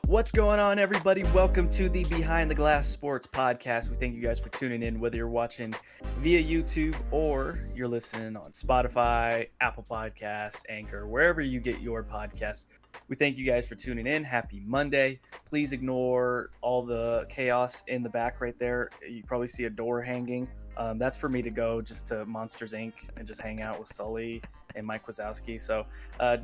What's going on, everybody? Welcome to the Behind the Glass Sports Podcast. We thank you guys for tuning in, whether you're watching via YouTube or you're listening on Spotify, Apple Podcasts, Anchor, wherever you get your podcasts. We thank you guys for tuning in. Happy Monday. Please ignore all the chaos in the back right there. You probably see a door hanging. That's for me to go just to Monsters Inc. and just hang out with Sully and Mike Wazowski. So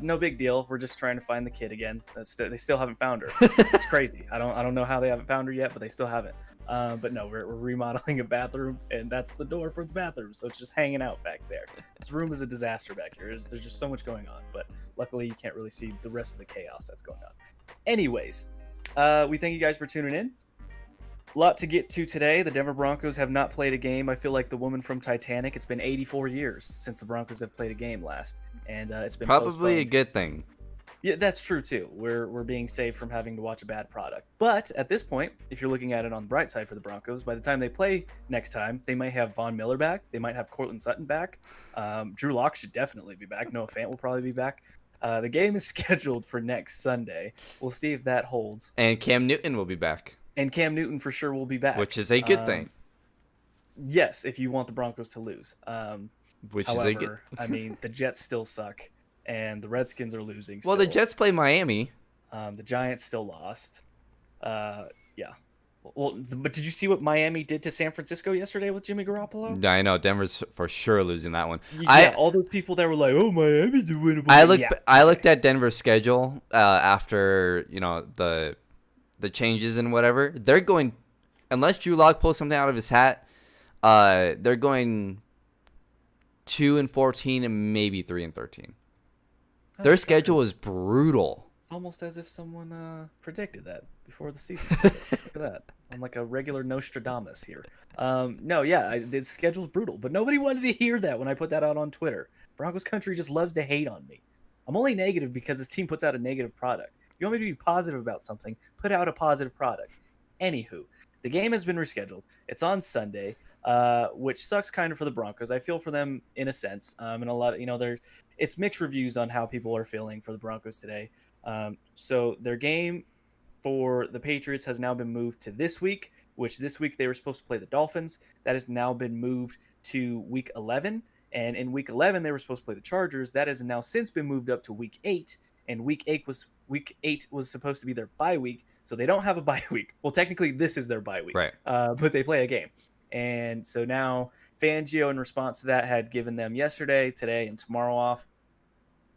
no big deal. We're just trying to find the kid again. They still haven't found her. It's crazy. I don't know how they haven't found her yet, but they still haven't. But no, we're remodeling a bathroom, and that's the door for the bathroom. So it's just hanging out back there. This room is a disaster back here. There's just so much going on, but luckily you can't really see the rest of the chaos that's going on. Anyways, we thank you guys for tuning in. A lot to get to today. The Denver Broncos have not played a game. I feel like the woman from Titanic. It's been 84 years since the Broncos have played a game last, and it's been probably postponed. a good thing. Yeah, that's true too. We're being saved from having to watch a bad product. But at this point, if you're looking at it on the bright side for the Broncos, by the time they play next time, they might have Von Miller back. They might have Courtland Sutton back. Drew Lock should definitely be back. Noah Fant will probably be back. The game is scheduled for next Sunday. We'll see if that holds. And Cam Newton will be back. And Cam Newton for sure will be back. Which is a good thing. Yes, if you want the Broncos to lose. Which however, is a good. I mean, the Jets still suck, and the Redskins are losing. Well, the Jets play Miami. The Giants still lost. Yeah. Well, but did you see what Miami did to San Francisco yesterday with Jimmy Garoppolo? Yeah, I know Denver's for sure losing that one. Yeah, all those people that were like, "Oh, Miami's winnable." I looked at Denver's schedule after the changes and whatever. They're going, unless Drew Lock pulls something out of his hat, they're going 2-14 and maybe 3-13. Their schedule is brutal. It's almost as if someone predicted that before the season started. Look at that. I'm like a regular Nostradamus here. The schedule's brutal, but nobody wanted to hear that when I put that out on Twitter. Broncos country just loves to hate on me. I'm only negative because this team puts out a negative product. You want me to be positive about something, put out a positive product. Anywho, the game has been rescheduled. It's on Sunday, which sucks kind of for the Broncos. I feel for them in a sense. And a lot of, it's mixed reviews on how people are feeling for the Broncos today. So their game for the Patriots has now been moved to this week, which this week they were supposed to play the Dolphins. That has now been moved to week 11. And in week 11, they were supposed to play the Chargers. That has now since been moved up to week 8. And week 8 was supposed to be their bye week, so they don't have a bye week. Well, technically, this is their bye week, right? But they play a game, and so now Fangio, in response to that, had given them yesterday, today, and tomorrow off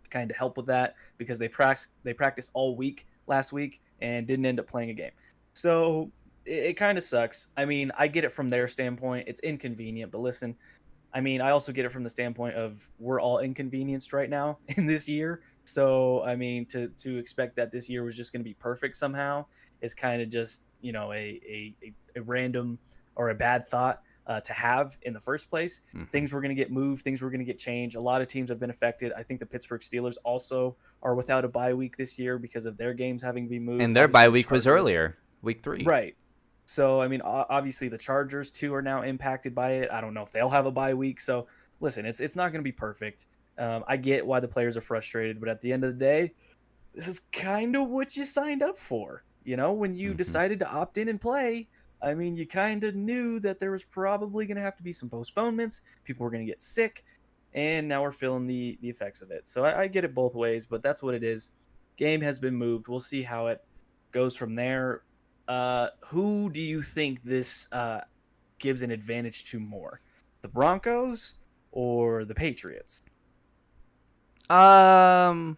to kind of help with that because they practiced all week last week and didn't end up playing a game. So it kind of sucks. I mean, I get it from their standpoint; it's inconvenient. But listen, I mean, I also get it from the standpoint of we're all inconvenienced right now in this year. So, I mean, to expect that this year was just going to be perfect somehow is kind of just, a random or a bad thought to have in the first place. Mm-hmm. Things were going to get moved. Things were going to get changed. A lot of teams have been affected. I think the Pittsburgh Steelers also are without a bye week this year because of their games having to be moved. And their bye week was earlier, week 3. Right. So, I mean, obviously the Chargers, too, are now impacted by it. I don't know if they'll have a bye week. So, listen, it's not going to be perfect. I get why the players are frustrated, but at the end of the day, this is kind of what you signed up for. When you decided to opt in and play, I mean, you kind of knew that there was probably going to have to be some postponements. People were going to get sick, and now we're feeling the effects of it. So I get it both ways, but that's what it is. Game has been moved. We'll see how it goes from there. Who do you think this gives an advantage to more? The Broncos or the Patriots? Well,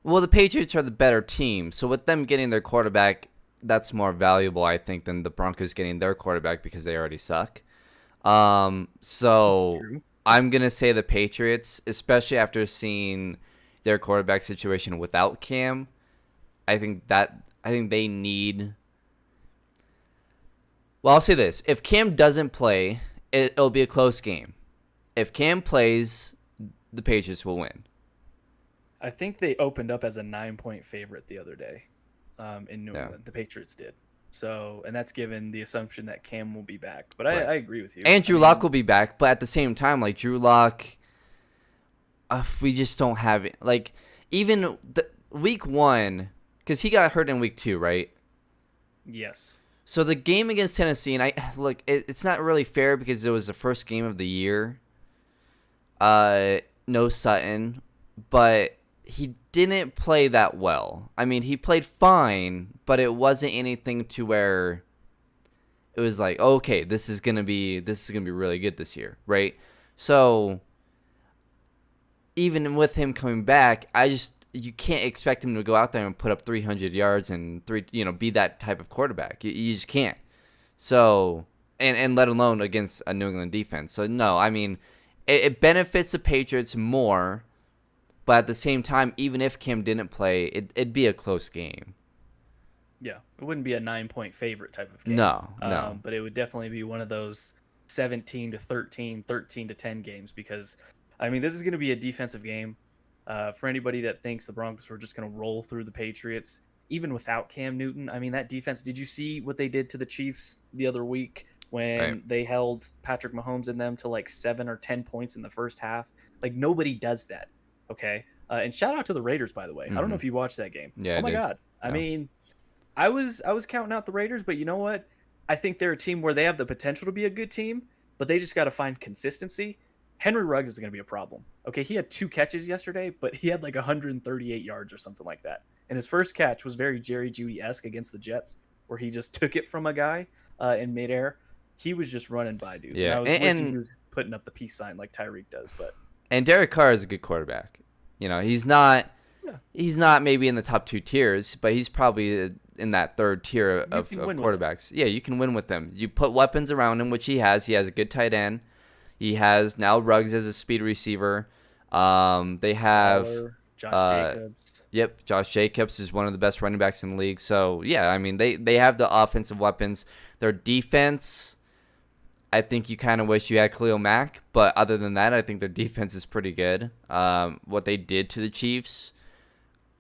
the Patriots are the better team, so with them getting their quarterback, that's more valuable, I think, than the Broncos getting their quarterback because they already suck. So True. I'm gonna say the Patriots, especially after seeing their quarterback situation without Cam. I think they need. Well, I'll say this: if Cam doesn't play, it'll be a close game. If Cam plays, the Patriots will win. I think they opened up as a 9-point favorite the other day in New England. The Patriots did. So, and that's given the assumption that Cam will be back. But right. I agree with you. And Drew Lock will be back. But at the same time, like Drew Lock, we just don't have it. Like, even week 1, because he got hurt in week 2, right? Yes. So the game against Tennessee, and it's not really fair because it was the first game of the year. No Sutton, but he didn't play that well. I mean, he played fine, but it wasn't anything to where it was like, okay, this is gonna be really good this year, right? So even with him coming back, you can't expect him to go out there and put up 300 yards and be that type of quarterback. You just can't. So and let alone against a New England defense. So no, I mean, it benefits the Patriots more, but at the same time, even if Cam didn't play, it'd be a close game. Yeah, it wouldn't be a 9-point favorite type of game. No. But it would definitely be one of those 17-13, 13-10 games because, I mean, this is going to be a defensive game. For anybody that thinks the Broncos were just going to roll through the Patriots, even without Cam Newton, I mean, that defense, did you see what they did to the Chiefs the other week when they held Patrick Mahomes and them to like 7 or 10 points in the first half? Like, nobody does that, okay? And shout out to the Raiders, by the way. I don't know if you watched that game. Yeah, oh, my God. I mean, I was counting out the Raiders, but you know what? I think they're a team where they have the potential to be a good team, but they just got to find consistency. Henry Ruggs is going to be a problem. Okay, he had 2 catches yesterday, but he had like 138 yards or something like that. And his first catch was very Jerry Jeudy-esque against the Jets, where he just took it from a guy in midair. He was just running by dudes. Yeah, and I was wishing he was putting up the peace sign like Tyreek does. And Derek Carr is a good quarterback. He's not maybe in the top 2 tiers, but he's probably in that 3rd tier of quarterbacks. Yeah, you can win with him. You put weapons around him, which he has. He has a good tight end. He has now Ruggs as a speed receiver. They have Josh Jacobs. Yep, Josh Jacobs is one of the best running backs in the league. So, yeah, I mean, they have the offensive weapons. Their defense, I think you kind of wish you had Khalil Mack. But other than that, I think their defense is pretty good. What they did to the Chiefs,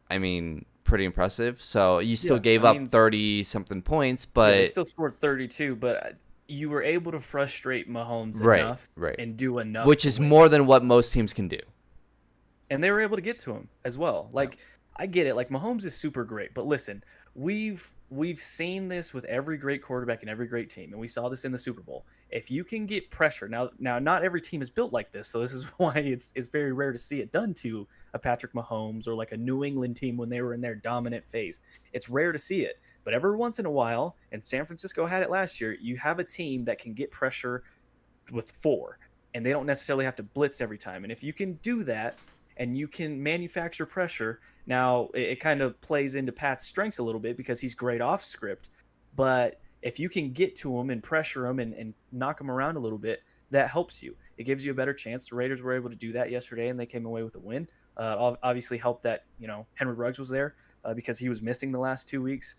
I mean, pretty impressive. So you still gave up 30-something points, but they still scored 32, but you were able to frustrate Mahomes enough and do enough. Which is more than what most teams can do. And they were able to get to him as well. Like, I get it. Like, Mahomes is super great. But listen, we've seen this with every great quarterback and every great team. And we saw this in the Super Bowl. If you can get pressure. Now not every team is built like this. So this is why it's very rare to see it done to a Patrick Mahomes or like a New England team when they were in their dominant phase. It's rare to see it. But every once in a while, and San Francisco had it last year, you have a team that can get pressure with 4. And they don't necessarily have to blitz every time. And if you can do that, and you can manufacture pressure. Now, it kind of plays into Pat's strengths a little bit because he's great off script. But if you can get to him and pressure him and knock him around a little bit, that helps you. It gives you a better chance. The Raiders were able to do that yesterday, and they came away with a win. Obviously helped that, Henry Ruggs was there because he was missing the last 2 weeks.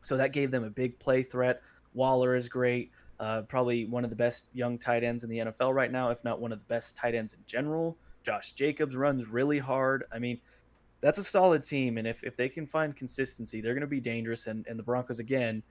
So that gave them a big play threat. Waller is great. Probably one of the best young tight ends in the NFL right now, if not one of the best tight ends in general. Josh Jacobs runs really hard. I mean, that's a solid team, and if they can find consistency, they're going to be dangerous. And the Broncos, again,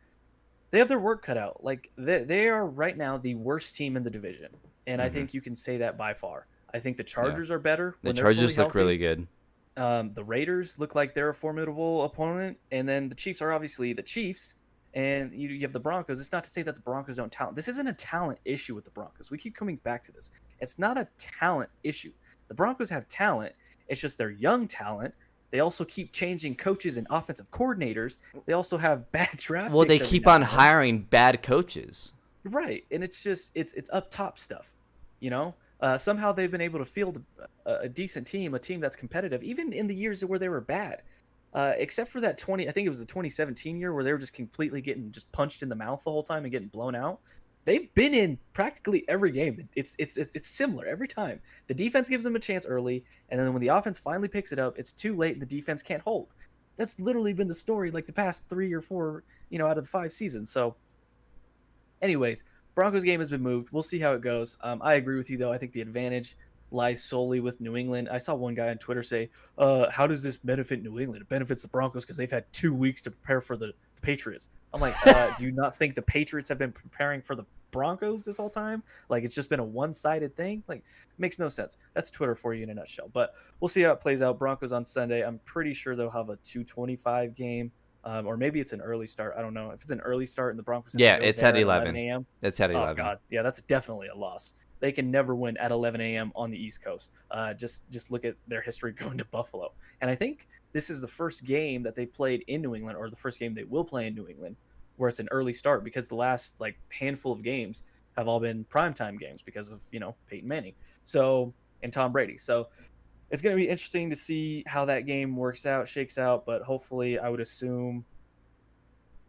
they have their work cut out. Like, they are right now the worst team in the division, and I think you can say that by far. I think the Chargers are better. The Chargers look really good. The Raiders look like they're a formidable opponent, and then the Chiefs are obviously the Chiefs, and you have the Broncos. It's not to say that the Broncos don't talent. This isn't a talent issue with the Broncos. We keep coming back to this. It's not a talent issue. The Broncos have talent. It's just they're young talent. They also keep changing coaches and offensive coordinators. They also have bad draft Well, picks they keep on hiring bad coaches. Right, and it's just it's up top stuff, Somehow they've been able to field a decent team, a team that's competitive, even in the years where they were bad. Except for that I think it was the 2017 year where they were just completely getting just punched in the mouth the whole time and getting blown out. They've been in practically every game. It's similar every time. The defense gives them a chance early, and then when the offense finally picks it up, it's too late and the defense can't hold. That's literally been the story like the past 3 or 4, out of the 5 seasons. So anyways, Broncos game has been moved. We'll see how it goes. I agree with you, though. I think the advantage lies solely with New England. I saw one guy on Twitter say, how does this benefit New England? It benefits the Broncos because they've had 2 weeks to prepare for the Patriots. I'm like, do you not think the Patriots have been preparing for the Broncos this whole time. Like, it's just been a one-sided thing. Like, makes no sense. That's Twitter for you in a nutshell. But we'll see how it plays out. Broncos on Sunday. I'm pretty sure they'll have a 2:25 game. Or maybe it's an early start. I don't know. If it's an early start and the Broncos have to go it's there at 11 a.m. It's at 11. Oh God, yeah, that's definitely a loss. They can never win at 11 a.m. on the East Coast. Just look at their history going to Buffalo. And I think this is the first game that they played in New England, or the first game they will play in New England, where it's an early start, because the last like handful of games have all been primetime games because of Peyton Manning, and Tom Brady. So it's going to be interesting to see how that game shakes out. But hopefully, I would assume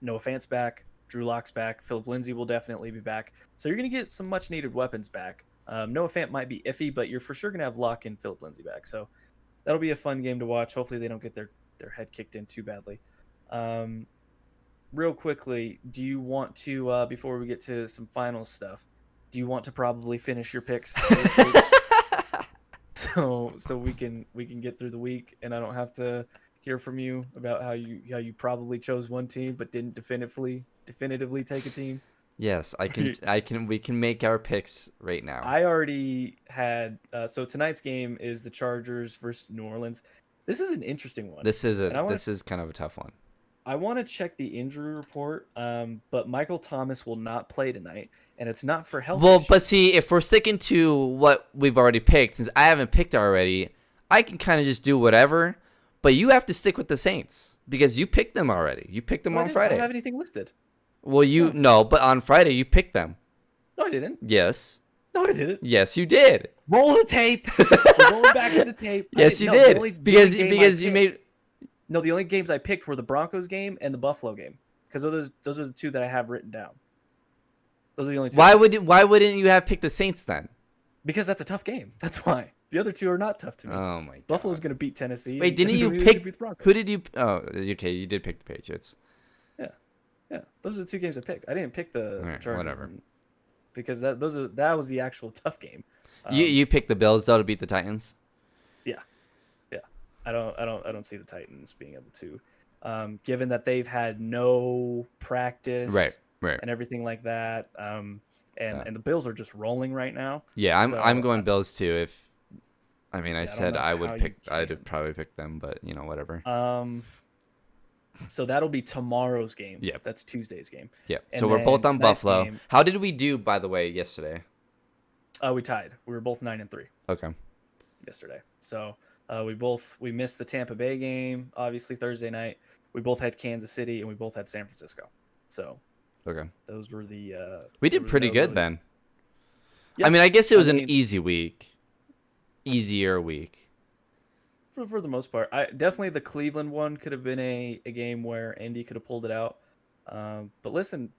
Noah Fant's back, Drew Lock's back, Philip Lindsay will definitely be back. So you're going to get some much needed weapons back. Noah Fant might be iffy, but you're for sure going to have Lock and Philip Lindsay back. So that'll be a fun game to watch. Hopefully they don't get their head kicked in too badly. Real quickly, do you want to, before we get to some final stuff, do you want to probably finish your picks this week? so we can get through the week and I don't have to hear from you about how you probably chose one team but didn't definitively take a team? Yes, I can. We can make our picks right now. I already had. So tonight's game is the Chargers versus New Orleans. This is an interesting one. This is kind of a tough one. I want to check the injury report, but Michael Thomas will not play tonight, and it's not for health issues. But see, if we're sticking to what we've already picked, since I haven't picked already, I can kind of just do whatever. But you have to stick with the Saints because you picked them already. You picked them on Friday. I don't have anything listed. Well, no, but on Friday you picked them. No, I didn't. Yes. No, I didn't. Yes, you did. Roll the tape. We're going back to the tape. Yes, you did. Because you made. No, the only games I picked were the Broncos game and the Buffalo game, because those are the two that I have written down. Those are the only two. Why wouldn't you have picked the Saints then? Because that's a tough game. That's why. The other two are not tough to me. Oh my God. Buffalo's going to beat Tennessee. Wait, didn't you pick the Broncos? Who did you? Oh, okay, you did pick the Patriots. Yeah. Those are the two games I picked. I didn't pick the Chargers. Whatever. Because that was the actual tough game. You picked the Bills though to beat the Titans. Yeah. I don't see the Titans being able to, given that they've had no practice, right, and everything like that. And the Bills are just rolling right now. Yeah, I'm going Bills too. I said I would pick. I'd probably pick them, but whatever. So that'll be tomorrow's game. Yeah, that's Tuesday's game. Yeah. So we're both on Buffalo. How did we do, by the way, yesterday? We tied. We were both 9-3. Okay. Yesterday. So we missed the Tampa Bay game, obviously Thursday night. We both had Kansas City and we both had San Francisco. So okay, those were the. We did pretty good then. Yep. I guess it was an easier week. For the most part, definitely the Cleveland one could have been a game where Indy could have pulled it out. But listen,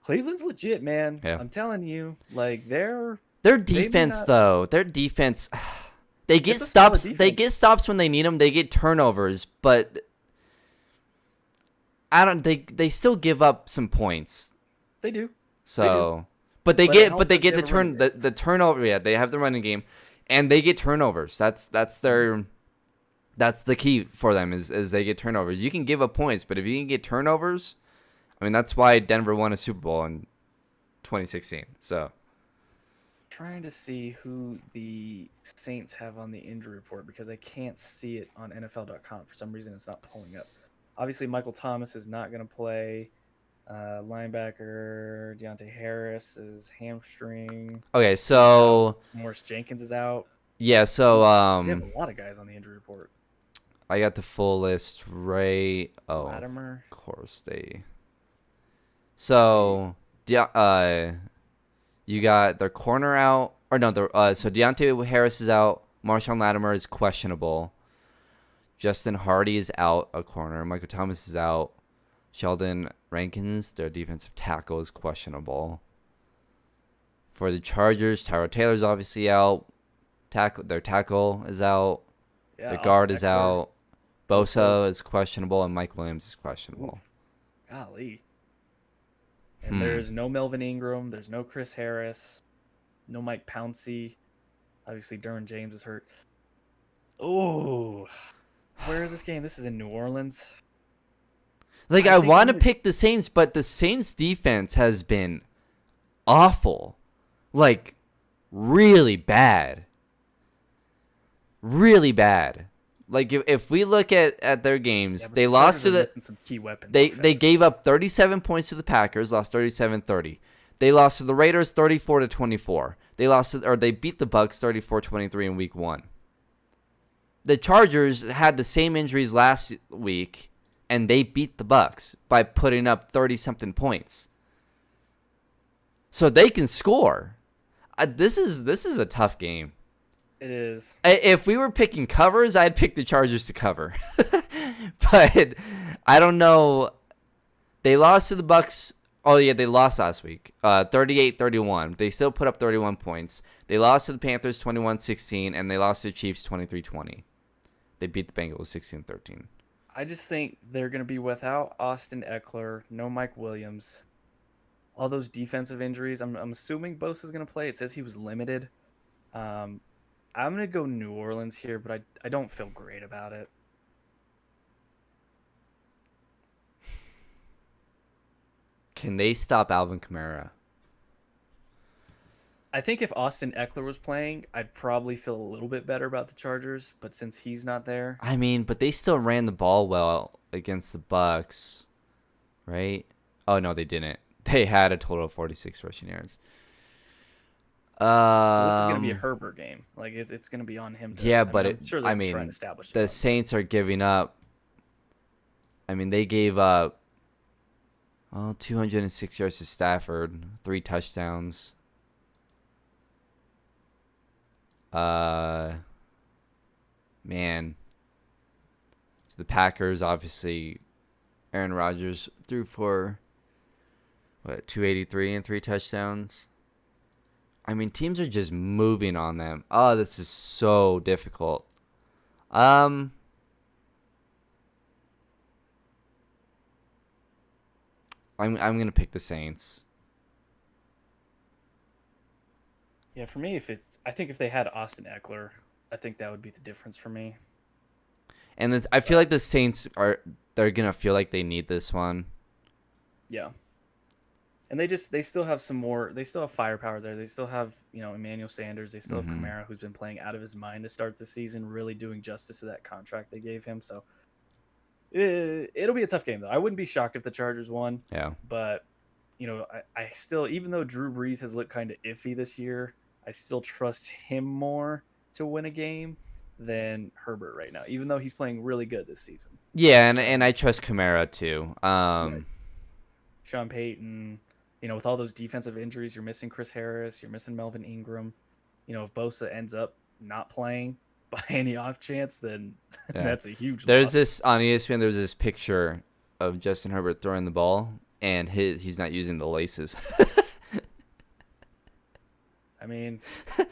Cleveland's legit, man. Yeah. I'm telling you, like their defense though. Their defense, they get stops. They get stops when they need them. They get turnovers, but They still give up some points. They do. So, but they get the turnover. Yeah, they have the running game, and they get turnovers. That's the key for them is they get turnovers. You can give up points, but if you can get turnovers, that's why Denver won a Super Bowl in 2016. So, trying to see who the Saints have on the injury report because I can't see it on NFL.com. For some reason, it's not pulling up. Obviously, Michael Thomas is not going to play. Linebacker Deontay Harris is hamstring. Okay, so Morris Jenkins is out. Yeah, so we have a lot of guys on the injury report. I got the full list right. Oh, Latimer. Of course they. So, you got their corner out, or no? So Deontay Harris is out. Marshawn Latimer is questionable. Justin Hardy is out, a corner. Michael Thomas is out. Sheldon Rankins, their defensive tackle, is questionable. For the Chargers, Tyrod Taylor's obviously out. Their tackle is out. Yeah, the guard is out. Bosa is questionable, and Mike Williams is questionable. Golly. And there's no Melvin Ingram. There's no Chris Harris. No Mike Pouncey. Obviously, Durant James is hurt. Oh, where is this game? This is in New Orleans. I want to pick the Saints, but the Saints defense has been awful. Like, really bad. Really bad. Like, if we look at their games, they lost to some key weapons. They gave up 37 points to the Packers, lost 37-30. They lost to the Raiders 34-24. They beat the Bucks 34-23 in week 1. The Chargers had the same injuries last week, and they beat the Bucks by putting up 30-something points. So they can score. This is a tough game. It is. If we were picking covers, I'd pick the Chargers to cover. But I don't know. They lost to the Bucks. Oh, yeah, they lost last week, 38-31. They still put up 31 points. They lost to the Panthers 21-16, and they lost to the Chiefs 23-20. They beat the Bengals 16-13. I just think they're going to be without Austin Eckler, no Mike Williams. All those defensive injuries. I'm assuming Bosa's going to play. It says he was limited. I'm going to go New Orleans here, but I don't feel great about it. Can they stop Alvin Kamara? I think if Austin Eckler was playing, I'd probably feel a little bit better about the Chargers, but since he's not there... I mean, but they still ran the ball well against the Bucks, right? Oh, no, they didn't. They had a total of 46 rushing yards. This is going to be a Herbert game. Like, it's going to be on him. I'm sure they're trying to establish the Saints are giving up. I mean, they gave up 206 yards to Stafford, 3 touchdowns. Man. So the Packers, obviously, Aaron Rodgers threw for, 283 and 3 touchdowns. I mean, teams are just moving on them. Oh, this is so difficult. I'm gonna pick the Saints. Yeah, for me, I think if they had Austin Eckler, I think that would be the difference for me. And I feel like the Saints they're gonna feel like they need this one. Yeah. And they still have they still have firepower there. They still have, Emmanuel Sanders. They still have Kamara, who's been playing out of his mind to start the season, really doing justice to that contract they gave him. So it'll be a tough game, though. I wouldn't be shocked if the Chargers won. Yeah. But, I still, even though Drew Brees has looked kind of iffy this year, I still trust him more to win a game than Herbert right now, even though he's playing really good this season. Yeah, and I trust Kamara, too. Right. Sean Payton... with all those defensive injuries, you're missing Chris Harris, you're missing Melvin Ingram. If Bosa ends up not playing by any off chance, then that's a huge loss. This on ESPN. There's this picture of Justin Herbert throwing the ball, and he's not using the laces. I mean, if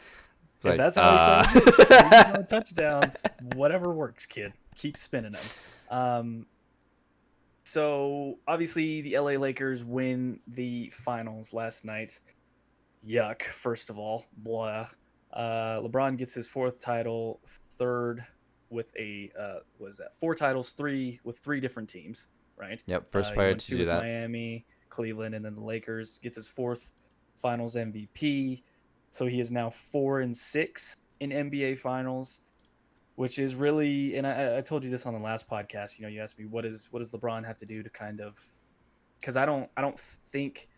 that's how he throws touchdowns, whatever works, kid. Keep spinning them. So, obviously, the LA Lakers win the finals last night. Yuck, first of all. Blah. LeBron gets his 4th title, 3rd with 4 titles, 3 with 3 different teams, right? Yep, first player to do that. Miami, Cleveland, and then the Lakers. Gets his 4th finals MVP. So, he is now 4-6 in NBA finals. Which is really, and I told you this on the last podcast. You asked me what does LeBron have to do to kind of, because I don't think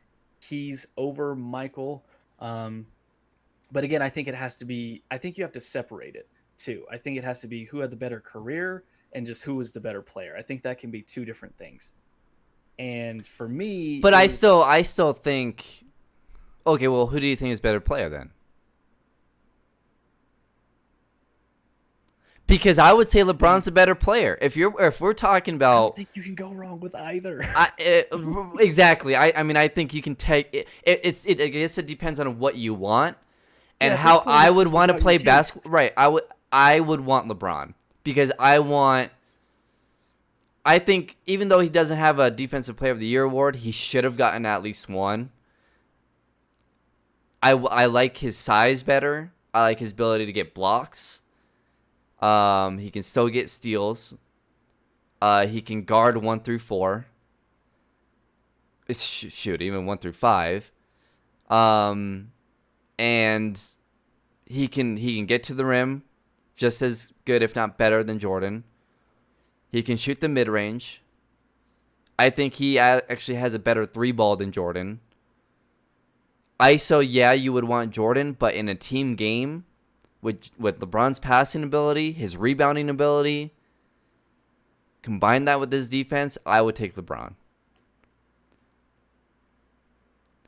he's over Michael, but again I think it has to be. I think you have to separate it too. I think it has to be who had the better career and just who was the better player. I think that can be 2 different things. And for me, but I still think, okay, well, who do you think is better player then? Because I would say LeBron's a better player. If we're talking about, I don't think you can go wrong with either. Exactly. I mean, I think you can take it. I guess it depends on what you want and how I would want to play basketball. Right. I would want LeBron because I think even though he doesn't have a Defensive Player of the Year award, he should have gotten at least one. I like his size better. I like his ability to get blocks. He can still get steals. He can guard 1 through 4. Shoot, even 1 through 5. And he can get to the rim just as good, if not better, than Jordan. He can shoot the mid-range. I think he actually has a better three ball than Jordan. ISO, yeah, you would want Jordan, but in a team game with LeBron's passing ability, his rebounding ability, combine that with his defense, I would take LeBron.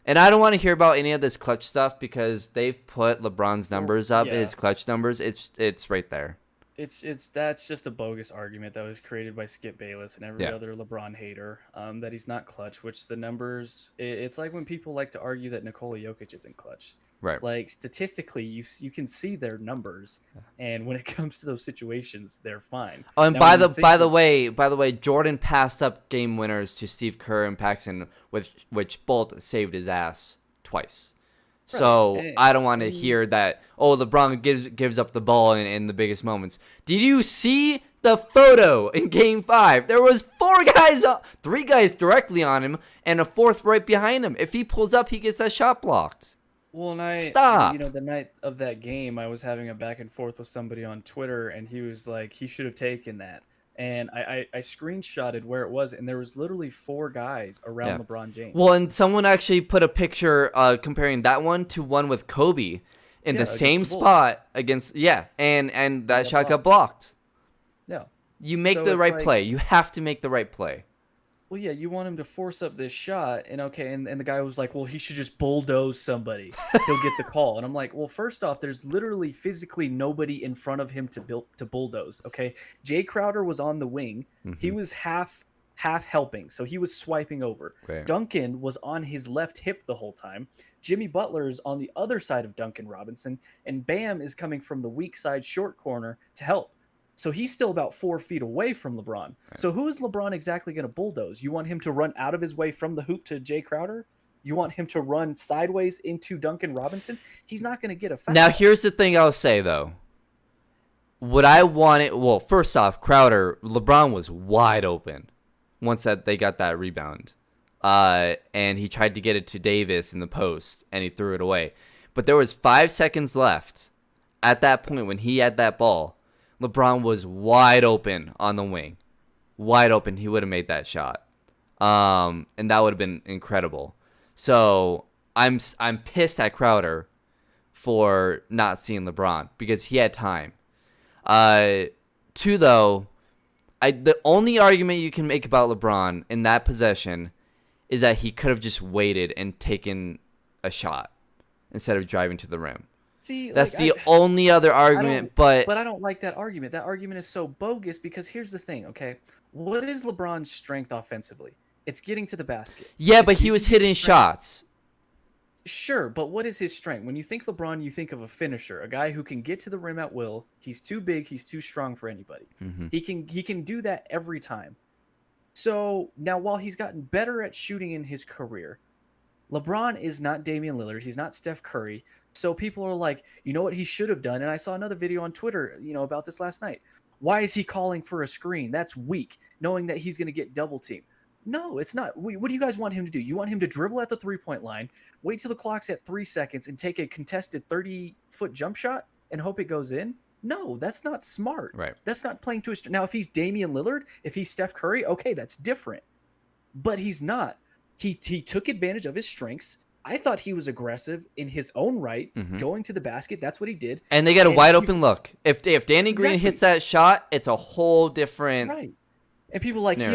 And I don't want to hear about any of this clutch stuff because they've put LeBron's numbers up, his clutch numbers. It's right there. That's just a bogus argument that was created by Skip Bayless and every other LeBron hater, that he's not clutch, which the numbers, it's like when people like to argue that Nikola Jokic isn't clutch. Right. Like statistically, you can see their numbers, and when it comes to those situations, they're fine. Oh, and by the way, Jordan passed up game winners to Steve Kerr and Paxson, which both saved his ass twice. Right. So I don't want to hear that. Oh, LeBron gives up the ball in the biggest moments. Did you see the photo in Game 5? There was 3 guys directly on him, and a 4th right behind him. If he pulls up, he gets that shot blocked. Well, and Stop. the night of that game, I was having a back and forth with somebody on Twitter, and he was like, he should have taken that. And I screenshotted where it was, and there was literally 4 guys around LeBron James. Well, and someone actually put a picture comparing that one to one with Kobe in the same spot against, and that shot got blocked. Yeah. You make the right play. You have to make the right play. Well, yeah, you want him to force up this shot, and and the guy was like, well, he should just bulldoze somebody. He'll get the call. And I'm like, well, first off, there's literally physically nobody in front of him to bulldoze, okay? Jay Crowder was on the wing. Mm-hmm. He was half helping, so he was swiping over. Right. Duncan was on his left hip the whole time. Jimmy Butler's on the other side of Duncan Robinson, and Bam is coming from the weak side short corner to help. So he's still about 4 feet away from LeBron. Right. So who is LeBron exactly going to bulldoze? You want him to run out of his way from the hoop to Jay Crowder? You want him to run sideways into Duncan Robinson? He's not going to get a foul. Now, here's the thing I'll say, though. Would I want it? Well, first off, LeBron was wide open once they got that rebound. And he tried to get it to Davis in the post, and he threw it away. But there was 5 seconds left at that point when he had that ball. LeBron was wide open on the wing. Wide open. He would have made that shot. And that would have been incredible. So I'm pissed at Crowder for not seeing LeBron because he had time. Two, though, the only argument you can make about LeBron in that possession is that he could have just waited and taken a shot instead of driving to the rim. See, that's the only other argument, but I don't like that argument. That argument is so bogus because here's the thing, okay? What is LeBron's strength offensively? It's getting to the basket. Yeah, but he was hitting shots. Sure, but what is his strength? When you think LeBron, you think of a finisher, a guy who can get to the rim at will. He's too big, he's too strong for anybody. Mm-hmm. He can do that every time. So now while he's gotten better at shooting in his career, LeBron is not Damian Lillard. He's not Steph Curry. So people are like, you know what he should have done? And I saw another video on Twitter, about this last night. Why is he calling for a screen? That's weak, knowing that he's going to get double teamed. No, it's not. What do you guys want him to do? You want him to dribble at the 3-point line, wait till the clock's at 3 seconds, and take a contested 30-foot jump shot and hope it goes in? No, that's not smart. Right. That's not playing to his. Now, if he's Damian Lillard, if he's Steph Curry, okay, that's different. But he's not. He took advantage of his strengths. I thought he was aggressive in his own right, going to the basket. That's what he did. And they got a wide open look. If Danny Green hits that shot, it's a whole different. Right. And people narrative.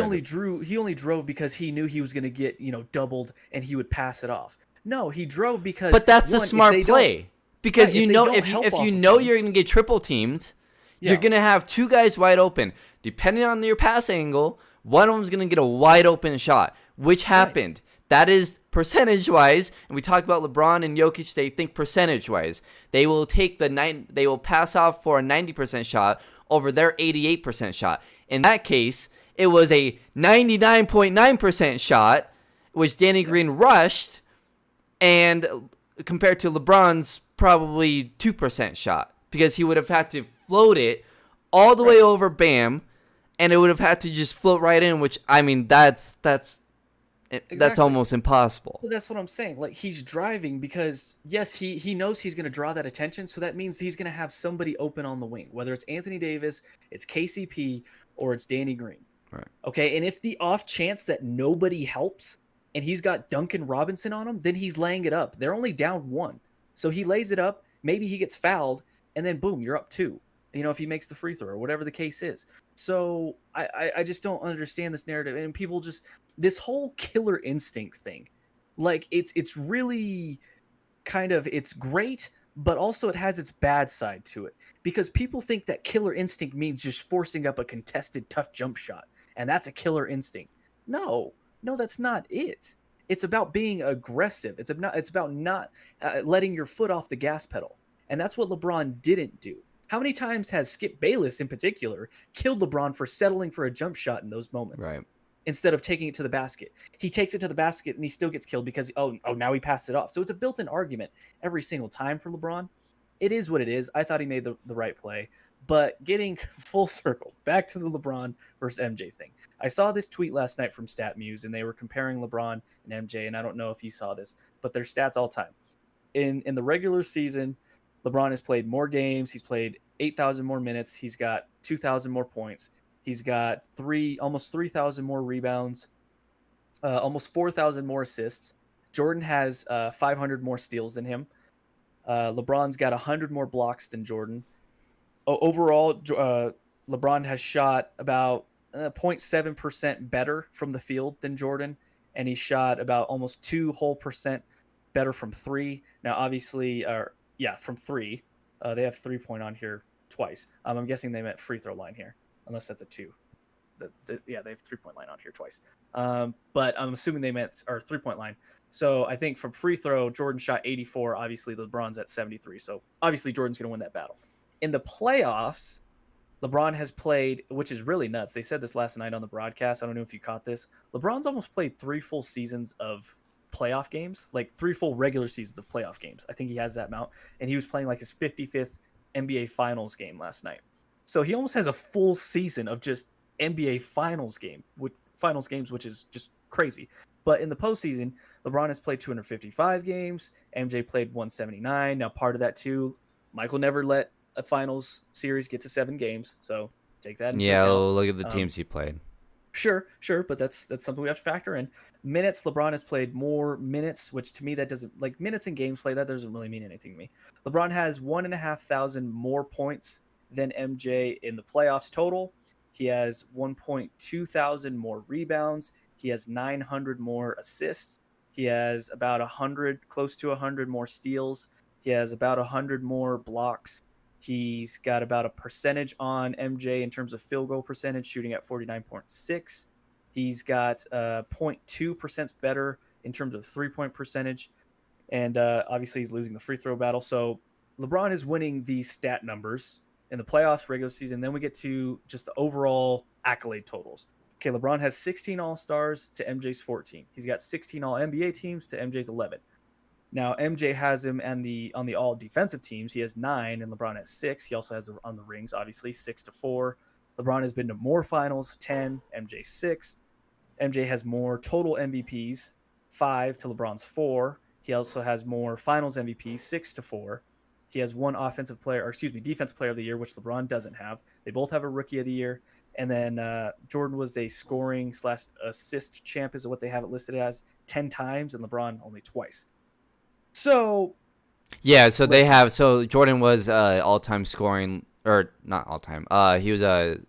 he only drove because he knew he was going to get, doubled and he would pass it off. No, he drove because. But that's a smart play. Because if you know you're going to get triple teamed, you're going to have 2 guys wide open. Depending on your pass angle, one of them's going to get a wide open shot, which happened. Right. That is percentage-wise, and we talk about LeBron and Jokic, they think percentage-wise. They will they will pass off for a 90% shot over their 88% shot. In that case, it was a 99.9% shot, which Danny Green rushed, and compared to LeBron's probably 2% shot, because he would have had to float it all the way over Bam, and it would have had to just float right in, which, I mean, that's That's Exactly. almost impossible. Well, that's what I'm saying. Like, he's driving because yes, he knows he's going to draw that attention, so that means he's going to have somebody open on the wing, whether it's Anthony Davis, it's KCP, or it's Danny Green. Right. Okay, and if the off chance that nobody helps and he's got Duncan Robinson on him, then he's laying it up. They're only down one, so he lays it up. Maybe he gets fouled, and then boom, you're up two. If he makes the free throw or whatever the case is. So I just don't understand this narrative, and people just this whole killer instinct thing. Like it's really kind of it's great, but also it has its bad side to it because people think that killer instinct means just forcing up a contested tough jump shot, and that's a killer instinct. No, no, that's not it. It's about being aggressive. It's about not letting your foot off the gas pedal, and that's what LeBron didn't do. How many times has Skip Bayless in particular killed LeBron for settling for a jump shot in those moments? Right. Instead of taking it to the basket. He takes it to the basket and he still gets killed because now he passed it off. So it's a built-in argument every single time for LeBron. It is what it is. I thought he made the right play, but getting full circle back to the LeBron versus MJ thing. I saw this tweet last night from StatMuse and they were comparing LeBron and MJ, and I don't know if you saw this, but their stats all time. In the regular season, LeBron has played more games. He's played 8,000 more minutes. He's got 2,000 more points. He's got almost 3,000 more rebounds, almost 4,000 more assists. Jordan has 500 more steals than him. LeBron's got 100 more blocks than Jordan. Overall, LeBron has shot about 0.7% better from the field than Jordan, and he shot about almost 2% better from three. Now, obviously, from three. They have 3-point on here twice. I'm guessing they meant free throw line here, unless that's a 2. They have 3-point line on here twice. But I'm assuming they meant 3-point line. So I think from free throw, Jordan shot 84. Obviously, LeBron's at 73. So obviously, Jordan's going to win that battle. In the playoffs, LeBron has played, which is really nuts. They said this last night on the broadcast. I don't know if you caught this. LeBron's almost played 3 full seasons of playoff games, like 3 full regular seasons of playoff games. I think he has that amount. And he was playing like his 55th NBA Finals game last night. So he almost has a full season of just NBA Finals games, which is just crazy. But in the postseason, LeBron has played 255 games. MJ played 179. Now, part of that too, Michael never let a finals series get to 7 games, so take that into account. Look at the teams he played. Sure, but that's something we have to factor in. Minutes, LeBron has played more minutes, which to me that doesn't like minutes in games play. That doesn't really mean anything to me. LeBron has 1,500 more points than MJ in the playoffs total. He has 1.2 thousand more rebounds. He has 900 more assists. He has about 100, close to 100 more steals. He has about 100 more blocks. He's got about a percentage on MJ in terms of field goal percentage, shooting at 49.6. He's got 0.2% better in terms of 3-point percentage. And obviously he's losing the free throw battle. So LeBron is winning these stat numbers in the playoffs, regular season. Then we get to just the overall accolade totals. Okay, LeBron has 16 All-Stars to MJ's 14. He's got 16 All-NBA teams to MJ's 11. Now, MJ has him on the all defensive teams. He has 9, and LeBron has 6. He also has on the rings, obviously, 6-4. LeBron has been to more finals, 10. MJ 6. MJ has more total MVPs, 5 to LeBron's 4. He also has more finals MVPs, 6-4. He has one defensive player of the year, which LeBron doesn't have. They both have a rookie of the year. And then Jordan was a scoring/assist champ, is what they have it listed as, 10 times, and LeBron only twice. So they have. So Jordan was all-time scoring, or not all-time. He was a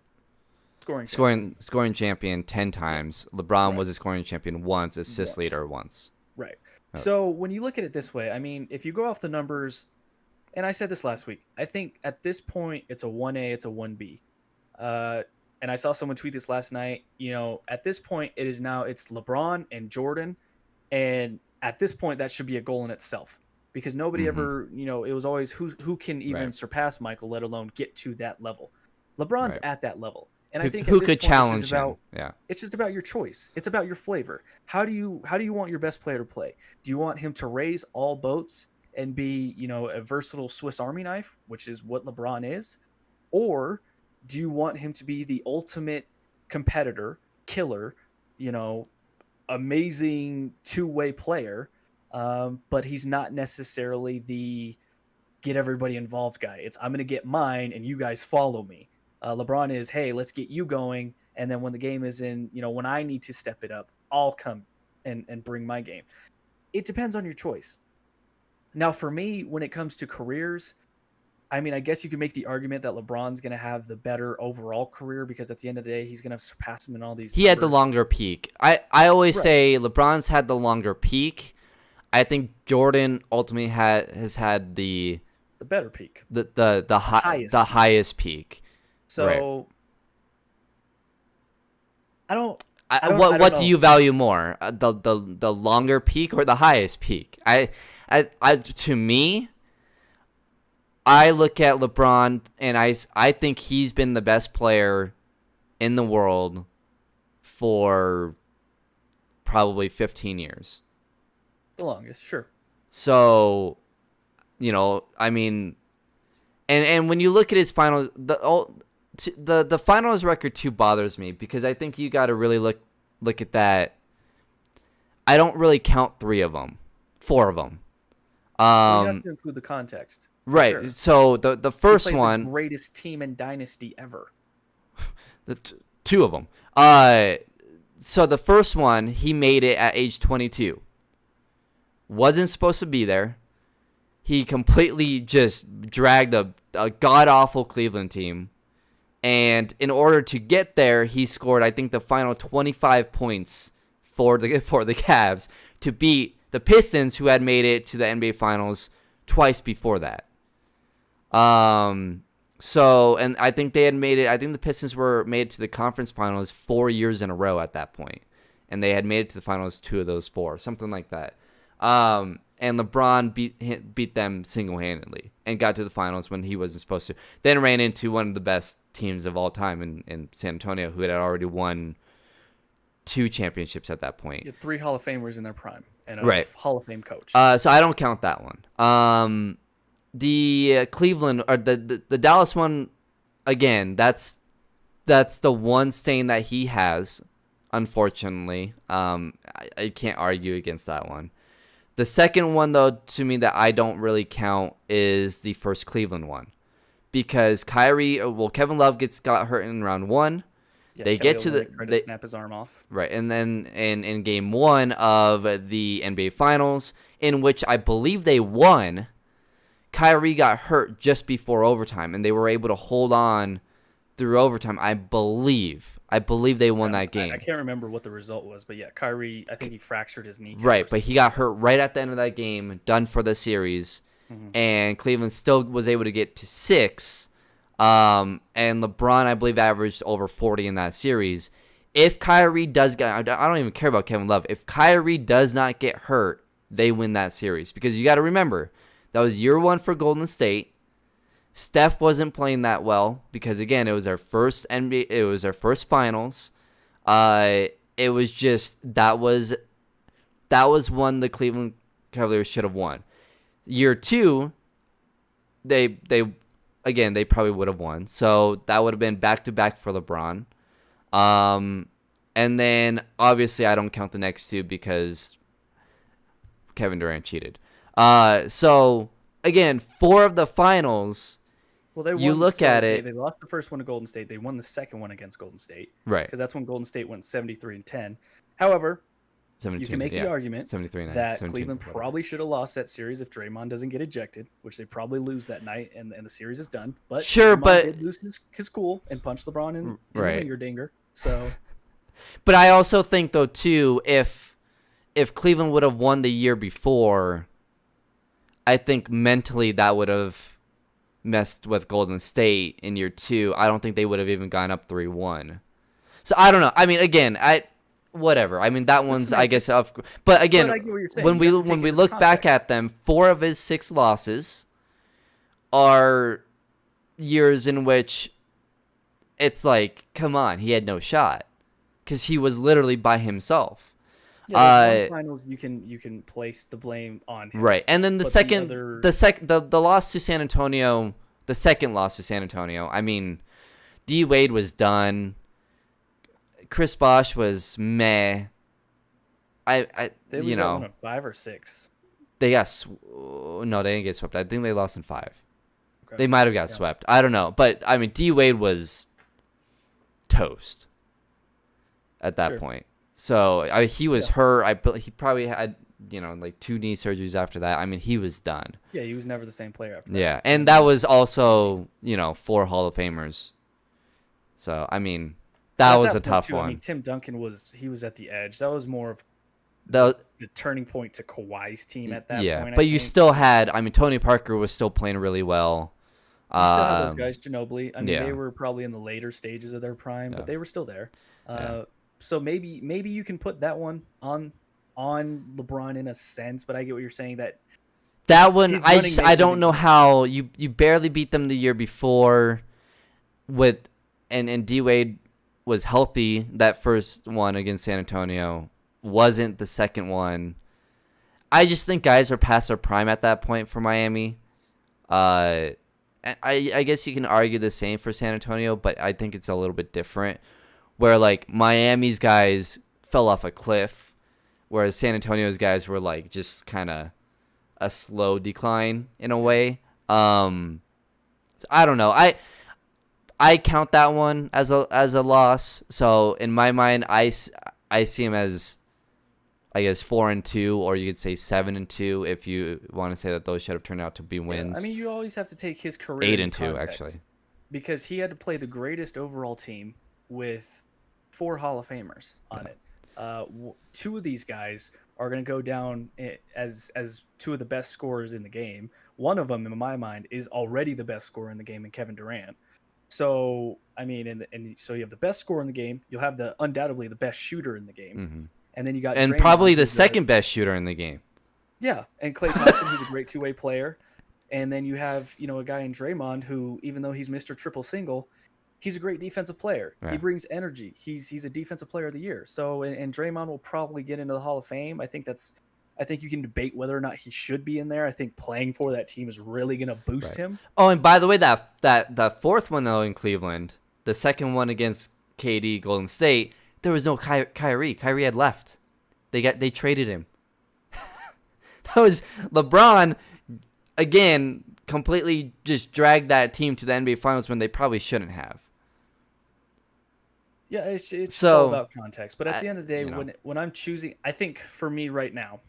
scoring champion 10 times. LeBron was a scoring champion once, assist leader once. Right. So when you look at it this way, I mean, if you go off the numbers, and I said this last week, I think at this point it's a 1A, it's a 1B. And I saw someone tweet this last night. At this point it's LeBron and Jordan, and at this point that should be a goal in itself, because nobody ever, it was always who can even surpass Michael, let alone get to that level. LeBron's at that level. And I think who could challenge him? Yeah. It's just about your choice. It's about your flavor. How do you want your best player to play? Do you want him to raise all boats and be, a versatile Swiss Army knife, which is what LeBron is? Or do you want him to be the ultimate competitor, killer, amazing two-way player, but he's not necessarily the get everybody involved guy. It's I'm going to get mine and you guys follow me. LeBron is, hey, let's get you going. And then when the game is in, when I need to step it up, I'll come and bring my game. It depends on your choice. Now, for me, when it comes to careers, I mean, I guess you can make the argument that LeBron's going to have the better overall career because at the end of the day, he's going to surpass him in all these. He had the longer peak. I always say LeBron's had the longer peak. I think Jordan ultimately has had the better peak, the highest peak. So right. I don't. What do you value more, the longer peak or the highest peak? I to me, I look at LeBron and I think he's been the best player in the world for probably 15 years. The longest, sure. So, I mean, and when you look at his final, the finals record too bothers me because I think you got to really look at that. I don't really count 4 of them. You have to include the context. Right. Sure. So the first one, the greatest team in dynasty ever. The 2 of them. So the first one, he made it at age 22. Wasn't supposed to be there. He completely just dragged a god-awful Cleveland team. And in order to get there, he scored, I think, the final 25 points for the Cavs to beat the Pistons, who had made it to the NBA Finals twice before that. So, and I think they had made it. I think the Pistons were made to the conference finals 4 years in a row at that point, and they had made it to the finals 2 of those 4, something like that. And LeBron beat them single-handedly and got to the finals when he wasn't supposed to. Then ran into one of the best teams of all time in San Antonio, who had already won 2 championships at that point. You had 3 Hall of Famers in their prime and a right. Hall of Fame coach. So I don't count that one. The Cleveland or the Dallas one, again, that's the one stain that he has, unfortunately. I can't argue against that one. The second one, though, to me that I don't really count is the first Cleveland one, because Kevin Love got hurt in round 1. Yeah, they Kelly get to to snap his arm off. Right, and then in game 1 of the NBA Finals, in which I believe they won, Kyrie got hurt just before overtime, and they were able to hold on through overtime. I believe they won that game. I can't remember what the result was, but yeah, Kyrie, I think he fractured his knee. Right, but he got hurt right at the end of that game, done for the series, and Cleveland still was able to get to 6. And LeBron, I believe, averaged over 40 in that series. If Kyrie does get, I don't even care about Kevin Love. If Kyrie does not get hurt, they win that series, because you got to remember that was year 1 for Golden State. Steph wasn't playing that well because, again, it was our first NBA. It was our first finals. It was just that was one the Cleveland Cavaliers should have won. Year 2, they probably would have won. So that would have been back-to-back for LeBron. And then obviously I don't count the next 2 because Kevin Durant cheated. So again, 4 of the finals. Well, they won, you look at it. They lost the first one to Golden State. They won the second one against Golden State. Right. Because that's when Golden State went 73-10. However, you can make the argument that Cleveland probably should have lost that series if Draymond doesn't get ejected, which they probably lose that night, and the series is done. But sure, Draymond did lose his cool and punch LeBron in the ringer dinger. So, but I also think though too, if Cleveland would have won the year before, I think mentally that would have messed with Golden State in year 2. I don't think they would have even gone up 3-1. So I don't know. I mean, again, whatever. I mean, that one's, I guess, up. But again, when we look back at them, 4 of his 6 losses are years in which it's like, come on, he had no shot because he was literally by himself. Yeah, finals you can place the blame on him. Right. And then the loss to San Antonio, the second loss to San Antonio, I mean, D Wade was done. Chris Bosh was meh. They lose that one on 5 or 6. They got no, they didn't get swept. I think they lost in 5. Okay. They might have got swept. I don't know, but I mean, D Wade was toast at that point. So he was hurt. He probably had like 2 knee surgeries after that. I mean, he was done. Yeah, he was never the same player after that. Yeah, and that was also 4 Hall of Famers. So I mean, that was a tough one. I mean, Tim Duncan was at the edge. That was more of the turning point to Kawhi's team at that point. Yeah, but you still had. I mean, Tony Parker was still playing really well. You still had those guys, Ginobili. I mean, they were probably in the later stages of their prime, but they were still there. So maybe you can put that one on LeBron in a sense, but I get what you're saying that one I don't know how you barely beat them the year before with and D Wade was healthy. That first one against San Antonio wasn't the second one. I just think guys were past their prime at that point for Miami. I guess you can argue the same for San Antonio, but I think it's a little bit different. Where like Miami's guys fell off a cliff, whereas San Antonio's guys were like just kind of a slow decline in a way. I don't know. I count that one as a loss. So in my mind, I see him as, I guess, 4-2, or you could say 7-2 if you want to say that those should have turned out to be wins. I mean, you always have to take his career 8-2 actually, because he had to play the greatest overall team with 4 Hall of Famers on it. 2 of these guys are going to go down as 2 of the best scorers in the game. One of them, in my mind, is already the best scorer in the game in Kevin Durant. So, I mean, and so you have the best scorer in the game. You'll have undoubtedly the best shooter in the game. Mm-hmm. And then you got and Draymond, probably the second best shooter in the game. Yeah, and Klay Thompson, who's a great 2-way player. And then you have, a guy in Draymond who, even though he's Mr. Triple Single, he's a great defensive player. Yeah. He brings energy. He's a defensive player of the year. So, and Draymond will probably get into the Hall of Fame. I think you can debate whether or not he should be in there. I think playing for that team is really going to boost him. Oh, and by the way, that fourth one though in Cleveland, the second one against KD Golden State, there was no Kyrie. Kyrie had left. They traded him. That was LeBron again, completely just dragged that team to the NBA Finals when they probably shouldn't have. Yeah, it's all about context. But at the end of the day, when I'm choosing, I think for me right now,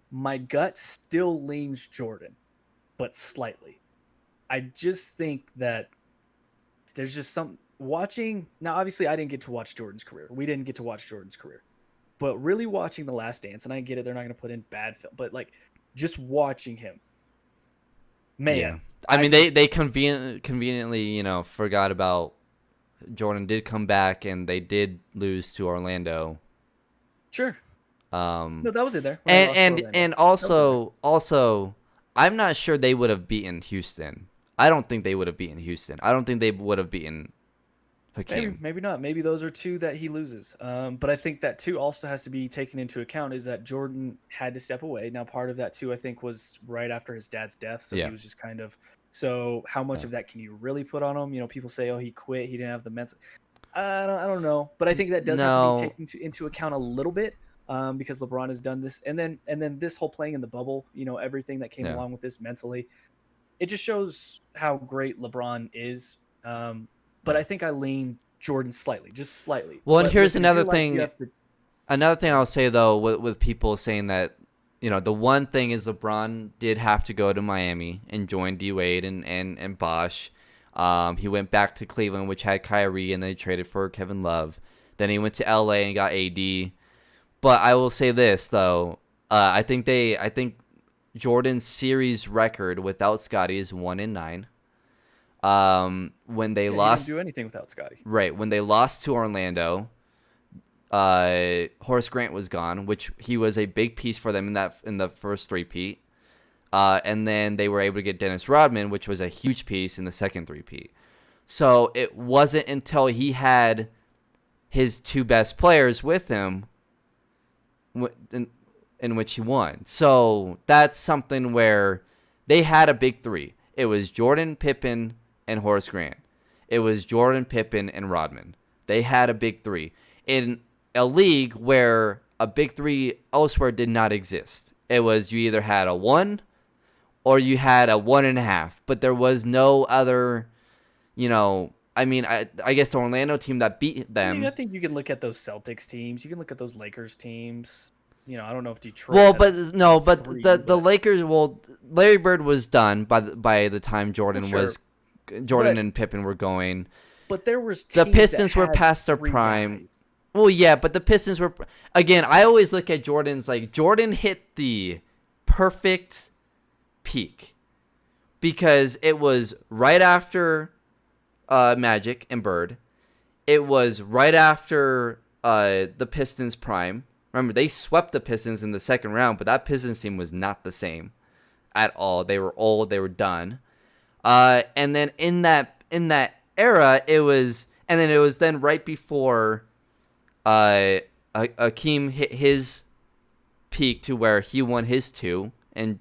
my gut still leans Jordan, but slightly. I just think that there's just some watching. Now, obviously, I didn't get to watch Jordan's career. We didn't get to watch Jordan's career. But really watching The Last Dance, and I get it, they're not going to put in bad film, but like just watching him, man. Yeah. I mean, they conveniently, forgot about Jordan did come back and they did lose to Orlando. Sure. No, that was it there. And also, I'm not sure they would have beaten Houston. I don't think they would have beaten Houston. I don't think they would have beaten Hakeem. Maybe not. Maybe those are 2 that he loses. But I think that too also has to be taken into account is that Jordan had to step away. Now, part of that too, I think, was right after his dad's death. So he was just kind of. So how much of that can you really put on him? People say, "Oh, he quit. He didn't have the mental." I don't know, but I think that does have to be taken into account a little bit. Because LeBron has done this, and then this whole playing in the bubble, everything that came along with this mentally, it just shows how great LeBron is. But I think I lean Jordan slightly, just slightly. Well, and here's another thing. Another thing I'll say though, with people saying that, the one thing is LeBron did have to go to Miami and join D Wade and Bosh. He went back to Cleveland, which had Kyrie, and they traded for Kevin Love. Then he went to LA and got AD. But I will say this though, I think Jordan's series record without Scottie is 1-9. When they lost, he didn't do anything without Scottie. Right, when they lost to Orlando, Horace Grant was gone, which he was a big piece for them in the first three-peat. And then they were able to get Dennis Rodman, which was a huge piece in the second three-peat. So it wasn't until he had his 2 best players with him in which he won. So that's something where they had a big 3. It was Jordan, Pippen, and Horace Grant. It was Jordan, Pippen, and Rodman. They had a big 3 in a league where a big three elsewhere did not exist. It was you either had a 1 or you had a 1.5, but there was no other, I mean, I guess the Orlando team that beat them. I mean, I think you can look at those Celtics teams. You can look at those Lakers teams. I don't know if Detroit. Well, but the Lakers. Well, Larry Bird was done by the time Jordan and Pippen were going. But there was the Pistons were past their prime. Guys. Well, yeah, but the Pistons were again. I always look at Jordan's Jordan hit the perfect peak because it was right after Magic and Bird. It was right after the Pistons prime. Remember, they swept the Pistons in the second round, but that Pistons team was not the same at all. They were old. They were done. And then in that era, it was then right before Akeem hit his peak to where he won his 2, and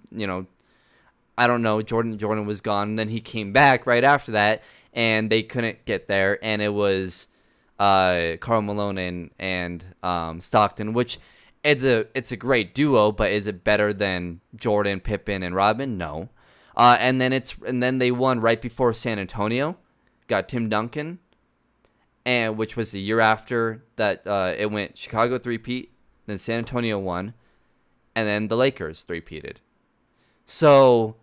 I don't know, Jordan was gone, and then he came back right after that, and they couldn't get there, and it was Karl Malone and Stockton, which it's a great duo, but is it better than Jordan, Pippen, and Rodman? No. And then they won right before San Antonio, got Tim Duncan, and which was the year after that. It went Chicago 3-peat, then San Antonio won, and then the Lakers 3-peated. So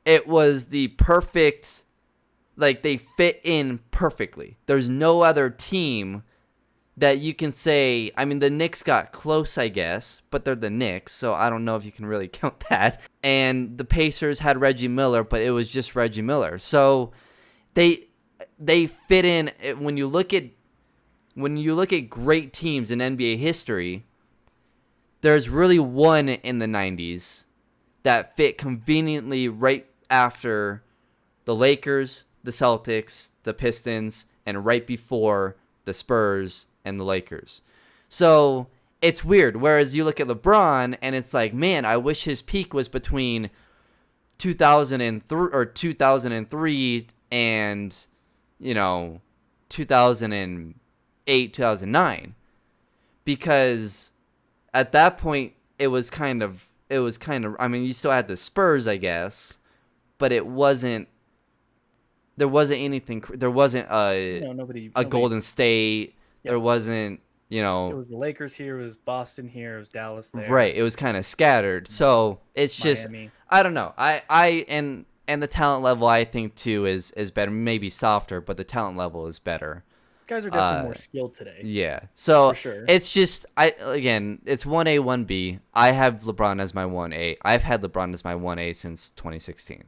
it was the perfect. They fit in perfectly. There's no other team that you can say. I mean, the Knicks got close, I guess, but they're the Knicks, so I don't know if you can really count that. And the Pacers had Reggie Miller, but it was just Reggie Miller. So they fit in. When you look at great teams in NBA history, there's really one in the 90s that fit conveniently right after the Lakers, the Celtics, the Pistons, and right before the Spurs and the Lakers. So it's weird. Whereas you look at LeBron and it's like, man, I wish his peak was between 2003 and 2008, 2009, because at that point it was kind of. I mean, you still had the Spurs, I guess, but it wasn't. There wasn't anything. There wasn't nobody, Golden State. Yep. There wasn't, It was the Lakers here. It was Boston here. It was Dallas there. Right. It was kind of scattered. So it's Miami. Just. I don't know. And the talent level I think too is better. Maybe softer, but the talent level is better. Guys are definitely more skilled today. Yeah. So for sure. It's just it's 1A, 1B. I have LeBron as my 1A. I've had LeBron as my 1A since 2016.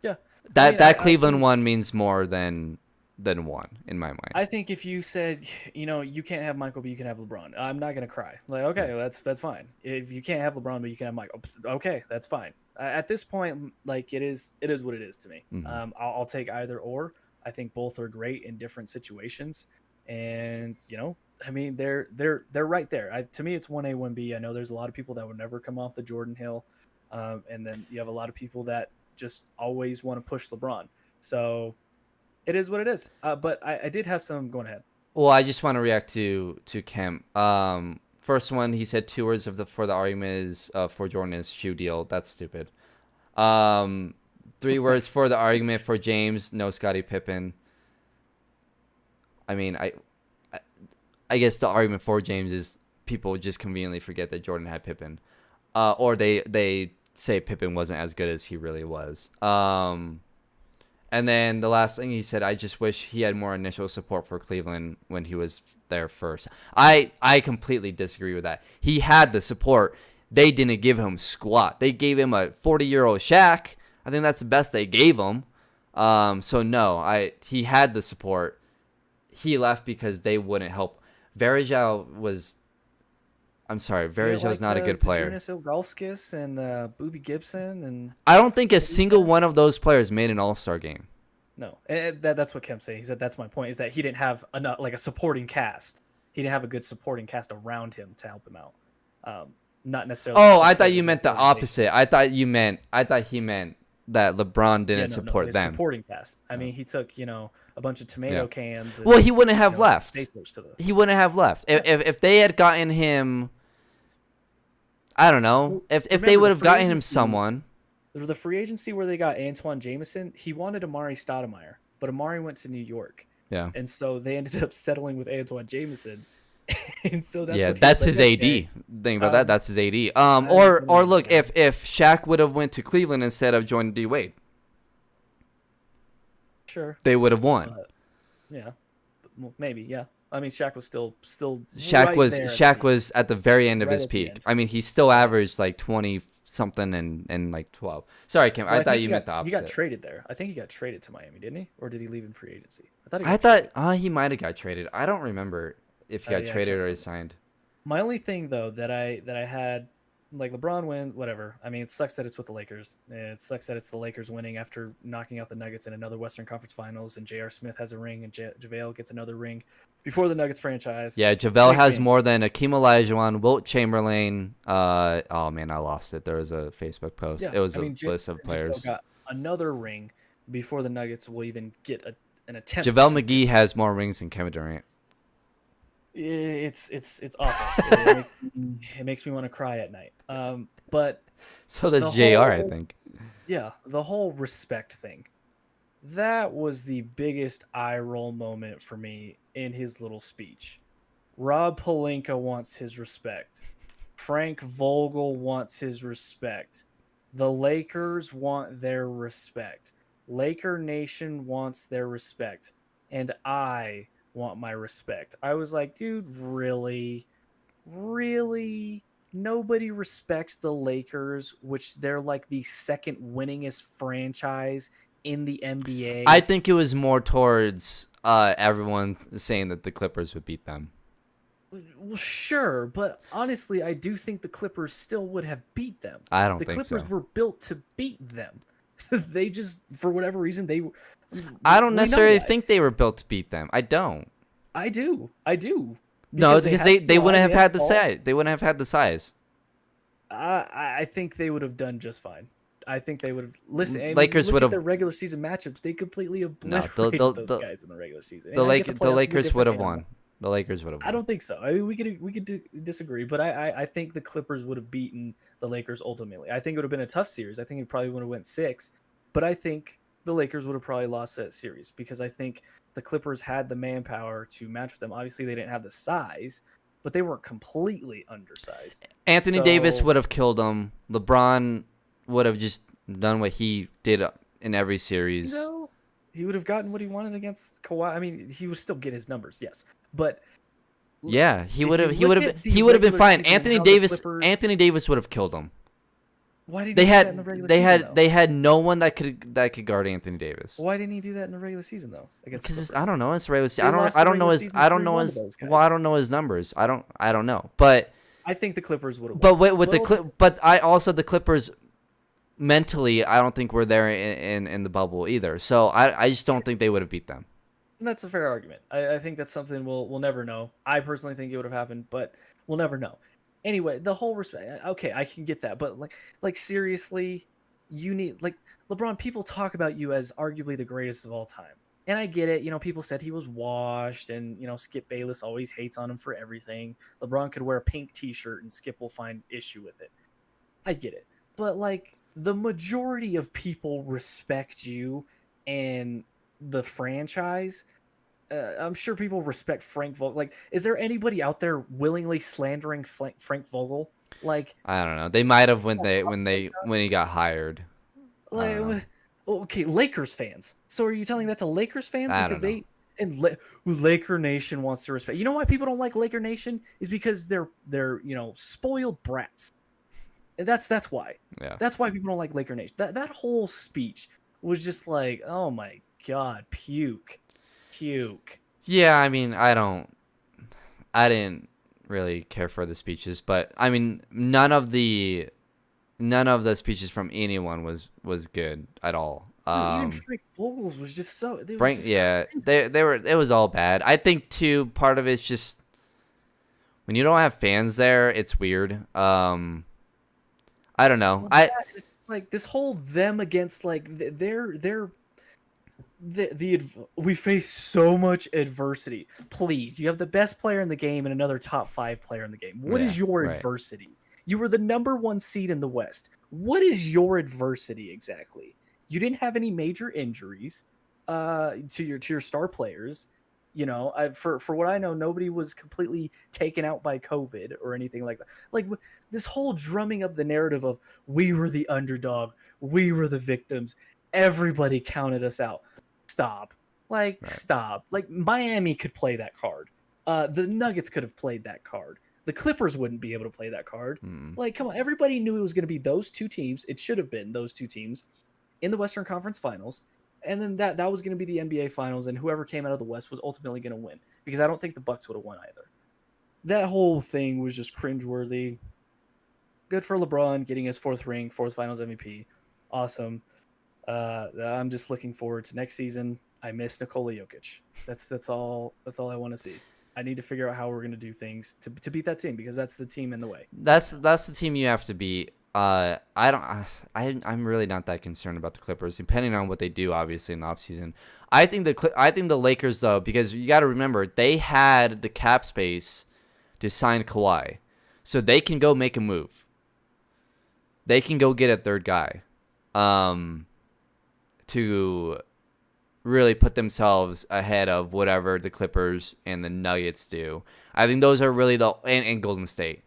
Yeah. That Cleveland one means more than one in my mind. I think if you said, you can't have Michael, but you can have LeBron, I'm not gonna cry. Okay, that's fine. If you can't have LeBron, but you can have Michael, okay, that's fine. At this point, it is what it is to me. Mm-hmm. I'll take either or. I think both are great in different situations, and I mean they're right there. To me, it's 1A, 1B. I know there's a lot of people that would never come off the Jordan Hill, and then you have a lot of people that just always want to push LeBron. So it is what it is. But I did have some going ahead. Well, I just want to react to Kemp. First one, he said 2 words for the argument is for Jordan is shoe deal. That's stupid. 3 words for the argument for James. No Scottie Pippen. I mean, I guess the argument for James is people just conveniently forget that Jordan had Pippen, or they say Pippen wasn't as good as he really was. And then the last thing he said, I just wish he had more initial support for Cleveland when he was there first. I completely disagree with that. He had the support. They didn't give him squat. They gave him a 40-year-old Shaq. I think that's the best they gave him. So no, he had the support. He left because they wouldn't help. Varejao was not a good player. Ilgauskas and Boobie Gibson, and I don't think a single one of those players made an All-Star game. No, and that's what Kemp's saying. He said that's my point, is that he didn't have enough, a supporting cast. He didn't have a good supporting cast around him to help him out. Not necessarily. Oh, I thought you meant the opposite. I thought he meant that LeBron didn't support them. Supporting cast. I mean, he took a bunch of tomato cans. And, well, he wouldn't have left. He wouldn't have left if they had gotten him. I don't know. If Remember, they would have gotten him someone. The free agency where they got Antoine Jameson, he wanted Amari Stoudemire, but Amari went to New York. Yeah. And so they ended up settling with Antoine Jameson. And so that's Yeah, what that's was his like, AD. okay. Think about that. That's his AD. I Or look, yeah. if Shaq would have went to Cleveland instead of joining D Wade, Sure. they would have won. Yeah. Well, maybe, yeah. I mean, Shaq was still Shaq right was there Shaq was at the very end of right his at the peak. end. I mean, he still averaged like 20 something and like 12. Sorry, Kim. Well, I think thought he you meant the He got opposite. traded there. I think he got traded to Miami, didn't he? Or did he leave in free agency? I thought he might have got traded. I don't remember if he got Yeah, I traded can't or he remember. signed. My only thing though that I had, like, LeBron win, whatever. I mean, it sucks that it's with the Lakers. It sucks that it's the Lakers winning after knocking out the Nuggets in another Western Conference Finals, and J.R. Smith has a ring, and JaVale gets another ring before the Nuggets franchise. Yeah, JaVale Big has fan. more than Akeem Olajuwon, Wilt Chamberlain. Oh man, I lost it. There was a Facebook post. Yeah, It was I a mean, list of JaVale players. got another ring before the Nuggets will even get an attempt. JaVale to- McGee has more rings than Kevin Durant. It's awful. It makes me want to cry at night. But So does the JR, I whole- think. yeah, the whole respect thing. That was the biggest eye roll moment for me in his little speech. Rob Pelinka wants his respect. Frank Vogel wants his respect. The Lakers want their respect. Laker Nation wants their respect. And I want my respect. I was like, dude, really? Really? Nobody respects the Lakers, which they're like the second winningest franchise in the NBA. I think it was more towards everyone saying that the Clippers would beat them. Well, sure, but honestly, I do think the Clippers still would have beat them. I don't The think Clippers so. were built to beat them. They just, for whatever reason, I don't we know necessarily that. think they were built to beat them. I don't. I do. No, because they have wouldn't have Kawhi, had the Paul. size. They wouldn't have had the size. I think they would have done just fine. I think they would have. Listen, I mean, Lakers look would at have. their regular season matchups. They completely obliterated those guys in the regular season. The And I get Lakers playoffs would have different won. The Lakers would have won. I don't think so. I mean, we could disagree, but I think the Clippers would have beaten the Lakers ultimately. I think it would have been a tough series. I think it probably would have went 6, but I think the Lakers would have probably lost that series because I think the Clippers had the manpower to match with them. Obviously, they didn't have the size, but they weren't completely undersized. Anthony Davis would have killed them. LeBron would have just done what he did in every series. No, he would have gotten what he wanted against Kawhi. I mean, he would still get his numbers, yes, but Yeah, he if would you have. He look would at have. the He would have been regular fine. season and Anthony how the Davis. Clippers- Anthony Davis would have killed him. why didn't They he do that in the had. regular They season, had. though? They had no one that could guard Anthony Davis. Why didn't he do that in the regular season though? Against the Because Clippers? I don't know. It's regular. They I lost don't. the I don't know regular his. season I don't know 3-1 his. to those guys. Well, I don't know his numbers. I don't know. But I think the Clippers would have. But with the Clip, but I also the Clippers mentally, I don't think we're there in the bubble either. So I just don't think they would have beat them. That's a fair argument. I think that's something we'll never know. I personally think it would have happened, but we'll never know. Anyway, the whole respect. Okay, I can get that, but like seriously, you need like LeBron. People talk about you as arguably the greatest of all time, and I get it. You know, people said he was washed, and you know, Skip Bayless always hates on him for everything. LeBron could wear a pink T-shirt, and Skip will find issue with it. I get it, but like the majority of people respect you and the franchise. I'm sure people respect Frank Vogel. Like, is there anybody out there willingly slandering Frank Vogel? Like, I don't know. They might have when he got hired. okay, Lakers fans. So are you telling that to Lakers fans I because don't know. Laker Nation wants to respect? You know why people don't like Laker Nation is because they're spoiled brats. And that's why. Yeah. That's why people don't like Laker Nation. That whole speech was just like, oh my god, puke. Yeah, I mean, I didn't really care for the speeches, but I mean, none of the speeches from anyone was good at all. Even Frank Vogel's was just so. They were. It was all bad. I think too. Part of it's just when you don't have fans there, it's weird. I don't know. Well, it's just like this whole them against like we face so much adversity. Please, you have the best player in the game and another top 5 player in the game. What is your adversity? You were the number 1 seed in the West. What is your adversity exactly? You didn't have any major injuries to your star players. You know, for what I know, nobody was completely taken out by COVID or anything like that. Like this whole drumming up the narrative of we were the underdog, we were the victims, everybody counted us out. Stop. Like, Right. stop. Like, Miami could play that card. The Nuggets could have played that card. The Clippers wouldn't be able to play that card. Mm. Like, come on. Everybody knew it was going to be those two teams. It should have been those two teams in the Western Conference Finals. And then that was going to be the NBA Finals, and whoever came out of the West was ultimately going to win. Because I don't think the Bucks would have won either. That whole thing was just cringeworthy. Good for LeBron getting his 4th ring, 4th Finals MVP. Awesome. I'm just looking forward to next season. I miss Nikola Jokic. That's all I want to see. I need to figure out how we're going to do things to beat that team, because that's the team in the way. That's the team you have to beat. I'm really not that concerned about the Clippers, depending on what they do, obviously, in the offseason. I think the Lakers, though, because you got to remember, they had the cap space to sign Kawhi, so they can go make a move. They can go get a third guy, to really put themselves ahead of whatever the Clippers and the Nuggets do. I think those are really and Golden State.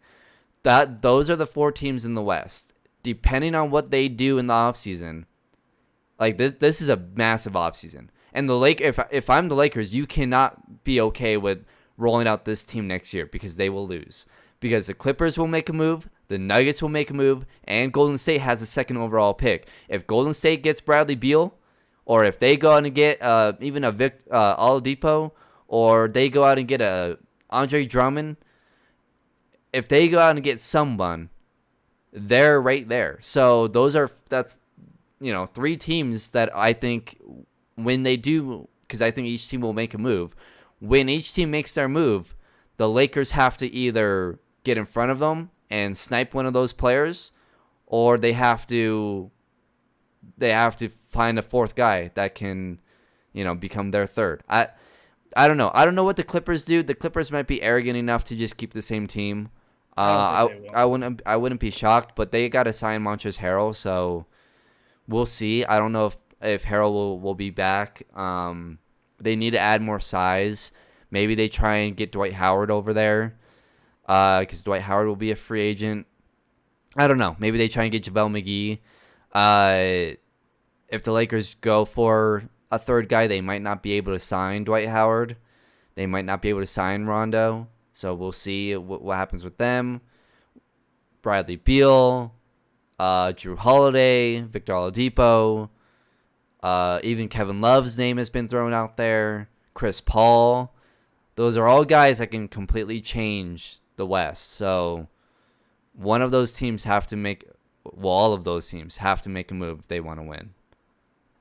Those are the 4 teams in the West. Depending on what they do in the offseason, like this is a massive offseason. And if I'm the Lakers, you cannot be okay with rolling out this team next year, because they will lose. Because the Clippers will make a move, the Nuggets will make a move, and Golden State has the 2nd overall pick. If Golden State gets Bradley Beal, or if they go out and get even a Oladipo, or they go out and get a Andre Drummond, if they go out and get someone, they're right there. So that's 3 teams that I think when they do, because I think each team will make a move. When each team makes their move, the Lakers have to either get in front of them and snipe one of those players, or they have to find a 4th guy that can, become their 3rd. I don't know. I don't know what the Clippers do. The Clippers might be arrogant enough to just keep the same team. I wouldn't be shocked, but they got to sign Montrezl Harrell, so we'll see. I don't know if Harrell will be back. They need to add more size. Maybe they try and get Dwight Howard over there, because Dwight Howard will be a free agent. I don't know. Maybe they try and get JaVale McGee. If the Lakers go for a 3rd guy, they might not be able to sign Dwight Howard. They might not be able to sign Rondo. So we'll see what happens with them. Bradley Beal, Drew Holiday, Victor Oladipo, even Kevin Love's name has been thrown out there. Chris Paul. Those are all guys that can completely change the West. So one of those teams all of those teams have to make a move if they want to win.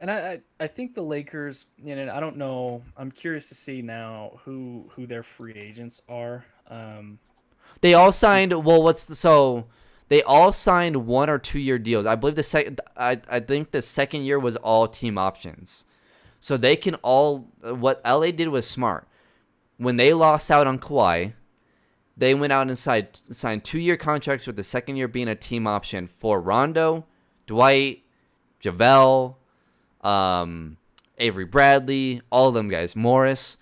And I think the Lakers, I don't know. I'm curious to see now who their free agents are. They all signed. Well, they all signed 1 or 2 year deals. I believe I think the 2nd year was all team options. So they can all. What LA did was smart. When they lost out on Kawhi, they went out and signed 2-year contracts, with the 2nd year being a team option for Rondo, Dwight, JaVale, Avery Bradley, all of them guys, Morris,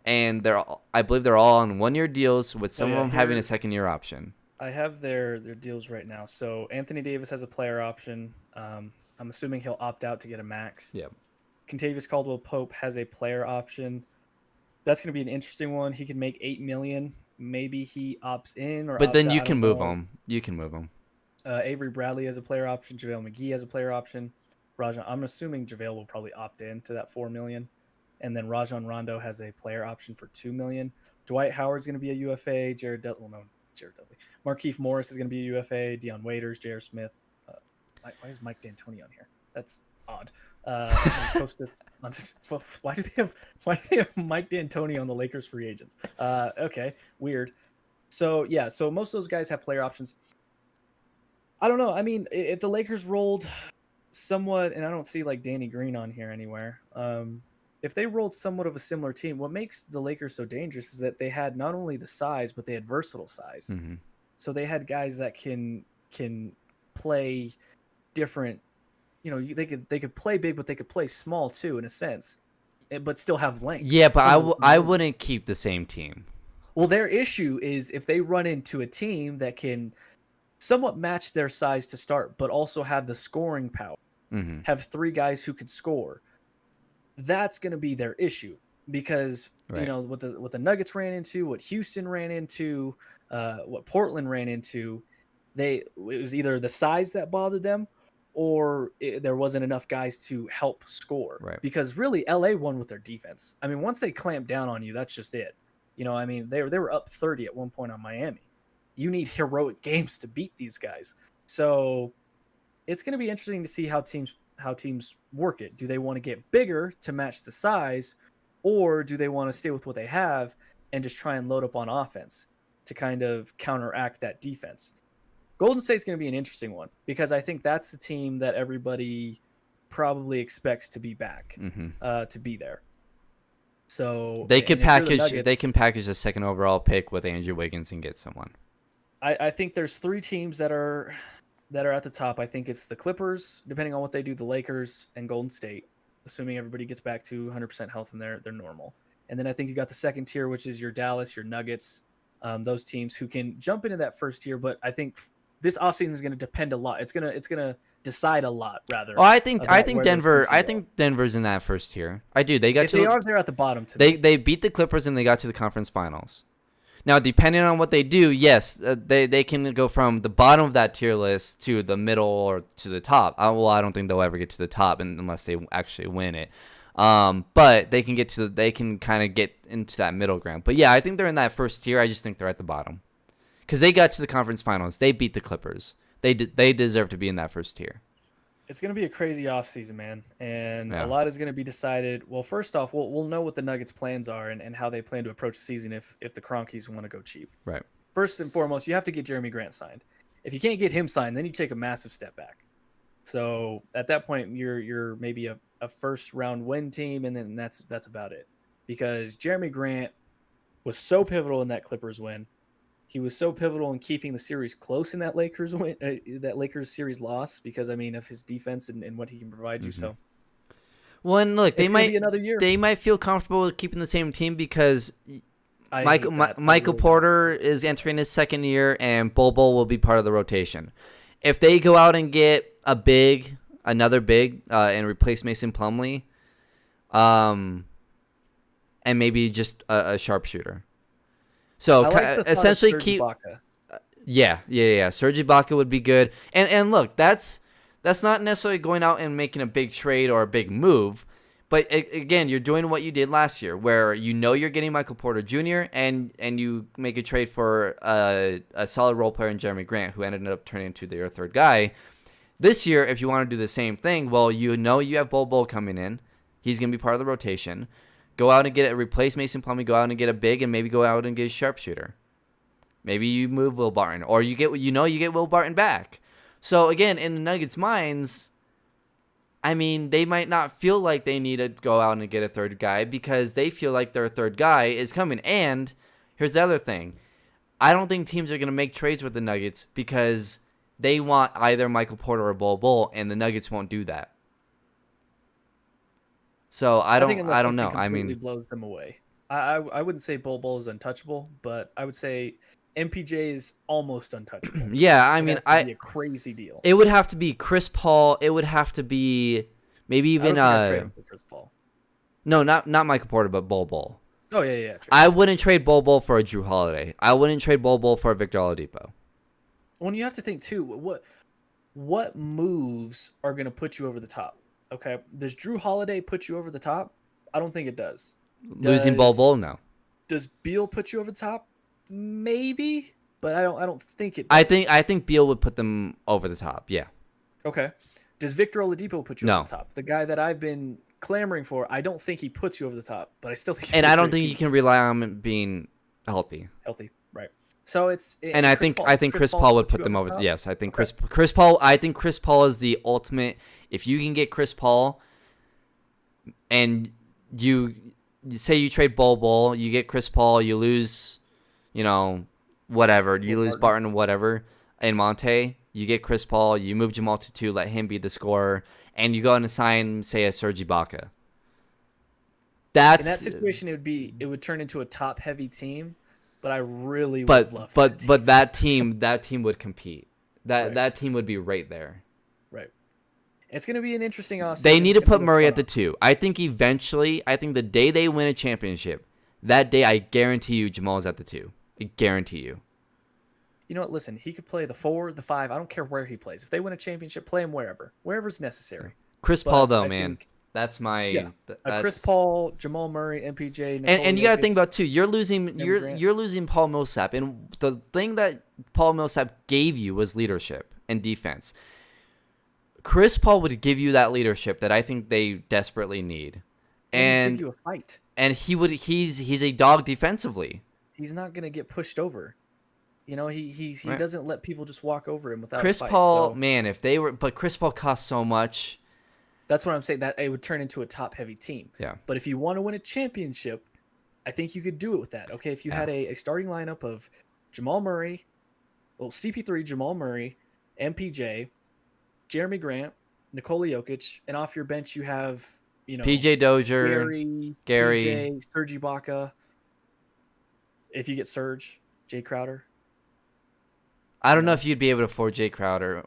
and I believe they're all on 1-year deals, with some of them having a 2nd-year option. I have their deals right now. So Anthony Davis has a player option. I'm assuming he'll opt out to get a max. Yep. Contavious Caldwell-Pope has a player option. That's going to be an interesting one. He can make $8 million. Maybe he opts in, or but then out. You can move him. Avery Bradley has a player option. JaVale McGee has a player option. I'm assuming JaVale will probably opt in to that $4 million. And then Rajon Rondo has a player option for $2 million. Dwight Howard's going to be a UFA. Jared Dudley. Markieff Morris is going to be a UFA. Deion Waiters, J.R. Smith. Why is Mike D'Antoni on here? That's odd. Post this on, why do they have Mike D'Antoni on the Lakers free agents? Okay, weird. So most of those guys have player options. I don't know. I mean, if the Lakers rolled somewhat, and I don't see like Danny Green on here anywhere. If they rolled somewhat of a similar team, what makes the Lakers so dangerous is that they had not only the size, but they had versatile size. Mm-hmm. So they had guys that can play different. They could play big, but they could play small too, in a sense, but still have length. Yeah, but I wouldn't keep the same team. Well, their issue is if they run into a team that can somewhat match their size to start, but also have the scoring power, have 3 guys who could score, that's going to be their issue. Because what the Nuggets ran into, what Houston ran into, what Portland ran into, it was either the size that bothered them, or there wasn't enough guys to help score. Right. Because really, LA won with their defense. I mean, once they clamp down on you, that's just it. I mean, they were up 30 at one point on Miami. You need heroic games to beat these guys. So it's going to be interesting to see how teams work it. Do they want to get bigger to match the size, or do they want to stay with what they have and just try and load up on offense to kind of counteract that defense? Golden State's going to be an interesting one because I think that's the team that everybody probably expects to be back, to be there. So they can package a second overall pick with Andrew Wiggins and get someone. I think there's 3 teams that are at the top. I think it's the Clippers, depending on what they do, the Lakers, and Golden State, assuming everybody gets back to 100% health and they're normal. And then I think you got the second tier, which is your Dallas, your Nuggets, those teams who can jump into that first tier. But I think this offseason is going to depend a lot. It's gonna decide a lot, rather. Oh, I think Denver's in that first tier. I do. They are there at the bottom. They beat the Clippers and they got to the conference finals. Now, depending on what they do, yes, they can go from the bottom of that tier list to the middle or to the top. I don't think they'll ever get to the top unless they actually win it. But they can kind of get into that middle ground. But yeah, I think they're in that first tier. I just think they're at the bottom because they got to the conference finals. They beat the Clippers. They deserve to be in that first tier. It's going to be a crazy offseason, man. And a lot is going to be decided. Well, first off, we'll know what the Nuggets' plans are and how they plan to approach the season if the Kroenkes want to go cheap. Right. First and foremost, you have to get Jeremy Grant signed. If you can't get him signed, then you take a massive step back. So at that point, you're maybe a first-round win team, and then that's about it. Because Jeremy Grant was so pivotal in that Clippers win. He was so pivotal in keeping the series close in that Lakers win, that Lakers series loss, because of his defense and what he can provide you. So, well, and look, they might be another year. They might feel comfortable with keeping the same team because Michael Porter is entering his second year, and Bol Bol will be part of the rotation. If they go out and get another big, and replace Mason Plumlee, and maybe just a sharpshooter. So essentially keep Ibaka. Yeah. Serge Ibaka would be good. And look, that's not necessarily going out and making a big trade or a big move, but again, you're doing what you did last year where you're getting Michael Porter Jr. and you make a trade for a solid role player in Jeremy Grant, who ended up turning into your third guy. This year, if you want to do the same thing, well, you have Bol Bol coming in. He's going to be part of the rotation. Go out and replace Mason Plumlee. Go out and get a big, and maybe go out and get a sharpshooter. Maybe you move Will Barton, or you get Will Barton back. So again, in the Nuggets' minds, I mean, they might not feel like they need to go out and get a third guy because they feel like their third guy is coming. And here's the other thing: I don't think teams are going to make trades with the Nuggets because they want either Michael Porter or Bol Bol, and the Nuggets won't do that. So I don't know. I mean, blows them away. I wouldn't say Bol Bol is untouchable, but I would say MPJ is almost untouchable. Yeah, I mean, it'd be a crazy deal. It would have to be Chris Paul. It would have to be maybe even Chris Paul. No, not Michael Porter, but Bol Bol. Oh yeah. I wouldn't trade Bol Bol for a Drew Holiday. I wouldn't trade Bol Bol for a Victor Oladipo. Well, you have to think too. What moves are going to put you over the top? Okay, does Drew Holiday put you over the top? I don't think it does. Losing Bol Bol, no. Does Beal put you over the top? Maybe, but I don't think it does. I think Beal would put them over the top. Yeah. Okay. Does Victor Oladipo put you over the top? The guy that I've been clamoring for, I don't think he puts you over the top, but I still think. And I don't think you can rely on him being healthy. Right? So I think Chris Paul would put them over. Yes, I think Chris Paul. I think Chris Paul is the ultimate. If you can get Chris Paul, and you say you trade Bol Bol, you get Chris Paul, you lose, whatever. You lose Barton. Barton, whatever. In Monte, you get Chris Paul. You move Jamal to 2, let him be the scorer, and you go and sign, say, a Serge Ibaka. In that situation, it would turn into a top heavy team, but I really would love. But that team would compete. That team would be right there. Right. It's going to be an interesting offseason. They need to put Murray at the 2. I think eventually, the day they win a championship, that day I guarantee you Jamal's at the 2. I guarantee you. You know what? Listen, he could play the 4, the 5. I don't care where he plays. If they win a championship, play him wherever's necessary. Chris Paul, though, man. That's my Chris Paul, Jamal Murray, MPJ, and you got to think about too. You're losing Paul Millsap, and the thing that Paul Millsap gave you was leadership and defense. Chris Paul would give you that leadership that I think they desperately need, and give you a fight. And he's a dog defensively. He's not gonna get pushed over. You know, he doesn't let people just walk over him without Chris a fight, Paul, man. But Chris Paul costs so much. That's what I'm saying, that it would turn into a top-heavy team. Yeah. But if you want to win a championship, I think you could do it with that. Okay, if you had a starting lineup of Jamal Murray, CP3, Jamal Murray, MPJ, Jeremy Grant, Nikola Jokic, and off your bench you have, PJ Dozier, Gary, PJ, Serge Ibaka. If you get Serge, Jay Crowder. I don't know if you'd be able to afford Jay Crowder.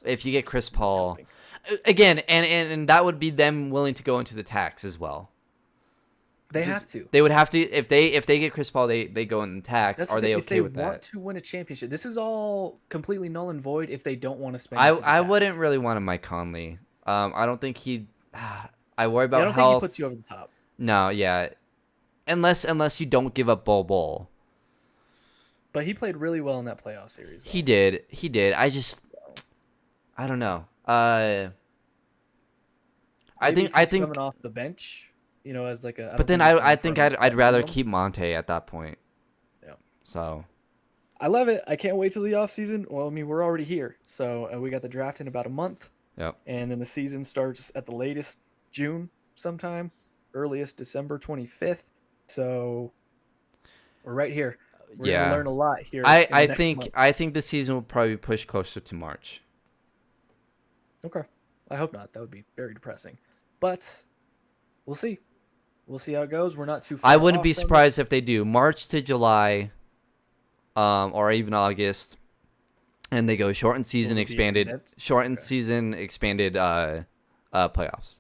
If you get Chris Paul. Again, and that would be them willing to go into the tax as well. They have to. They would have to if they get Chris Paul, they go in the tax. Are they okay with that? If they want to win a championship, this is all completely null and void if they don't want to spend. I wouldn't really want a Mike Conley. I don't think he'd. I worry about health. I don't think he puts you over the top. No, yeah, unless you don't give up Bol. But he played really well in that playoff series. Though. He did. I don't know. I think coming off the bench, as like a. But then I think I'd rather keep Monte at that point. Yeah. So. I love it. I can't wait till the offseason. Well, I mean, we're already here, so we got the draft in about a month. Yep. And then the season starts at the latest June sometime, earliest December 25th. So we're right here. We're gonna learn a lot here. I think the season will probably push closer to March. Okay. I hope not. That would be very depressing. But we'll see. We'll see how it goes. We're not too far. I wouldn't be surprised if they do March to July, or even August, and they go shortened season, expanded playoffs.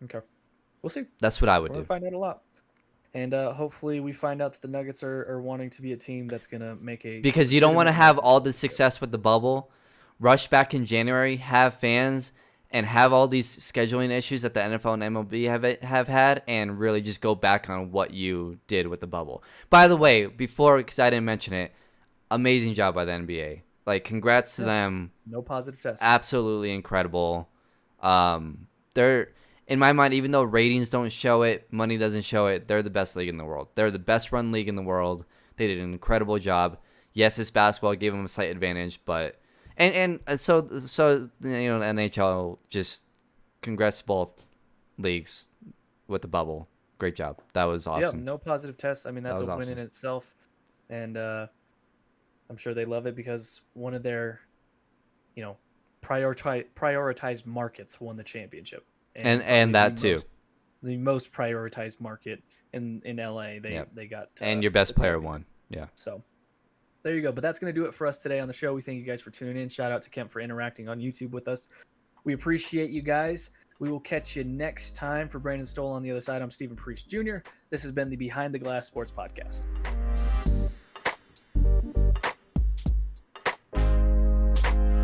Okay. We'll see. That's what I would do. We'll find out a lot. And hopefully we find out that the Nuggets are wanting to be a team that's going to make a... Because you don't want to have all the success with the bubble, rush back in January, have fans, and have all these scheduling issues that the NFL and MLB have had, and really just go back on what you did with the bubble. By the way, because I didn't mention it, amazing job by the NBA. Like, congrats to them. No positive tests. Absolutely incredible. They're... In my mind, even though ratings don't show it, money doesn't show it, they're the best league in the world. They're the best run league in the world. They did an incredible job. Yes, it's basketball, gave them a slight advantage, but so NHL, just congrats to both leagues with the bubble. Great job. That was awesome. Yeah, no positive tests. I mean, that's a win in itself, and I'm sure they love it because one of their, prioritized markets won the championship. And that too. The most prioritized market in LA. They got and your best player won. Yeah. So there you go. But that's going to do it for us today on the show. We thank you guys for tuning in. Shout out to Kemp for interacting on YouTube with us. We appreciate you guys. We will catch you next time. For Brandon Stoll on the other side, I'm Stephen Priest Jr. This has been the Behind the Glass Sports Podcast.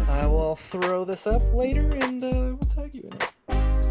I will throw this up later and we'll tag you in it.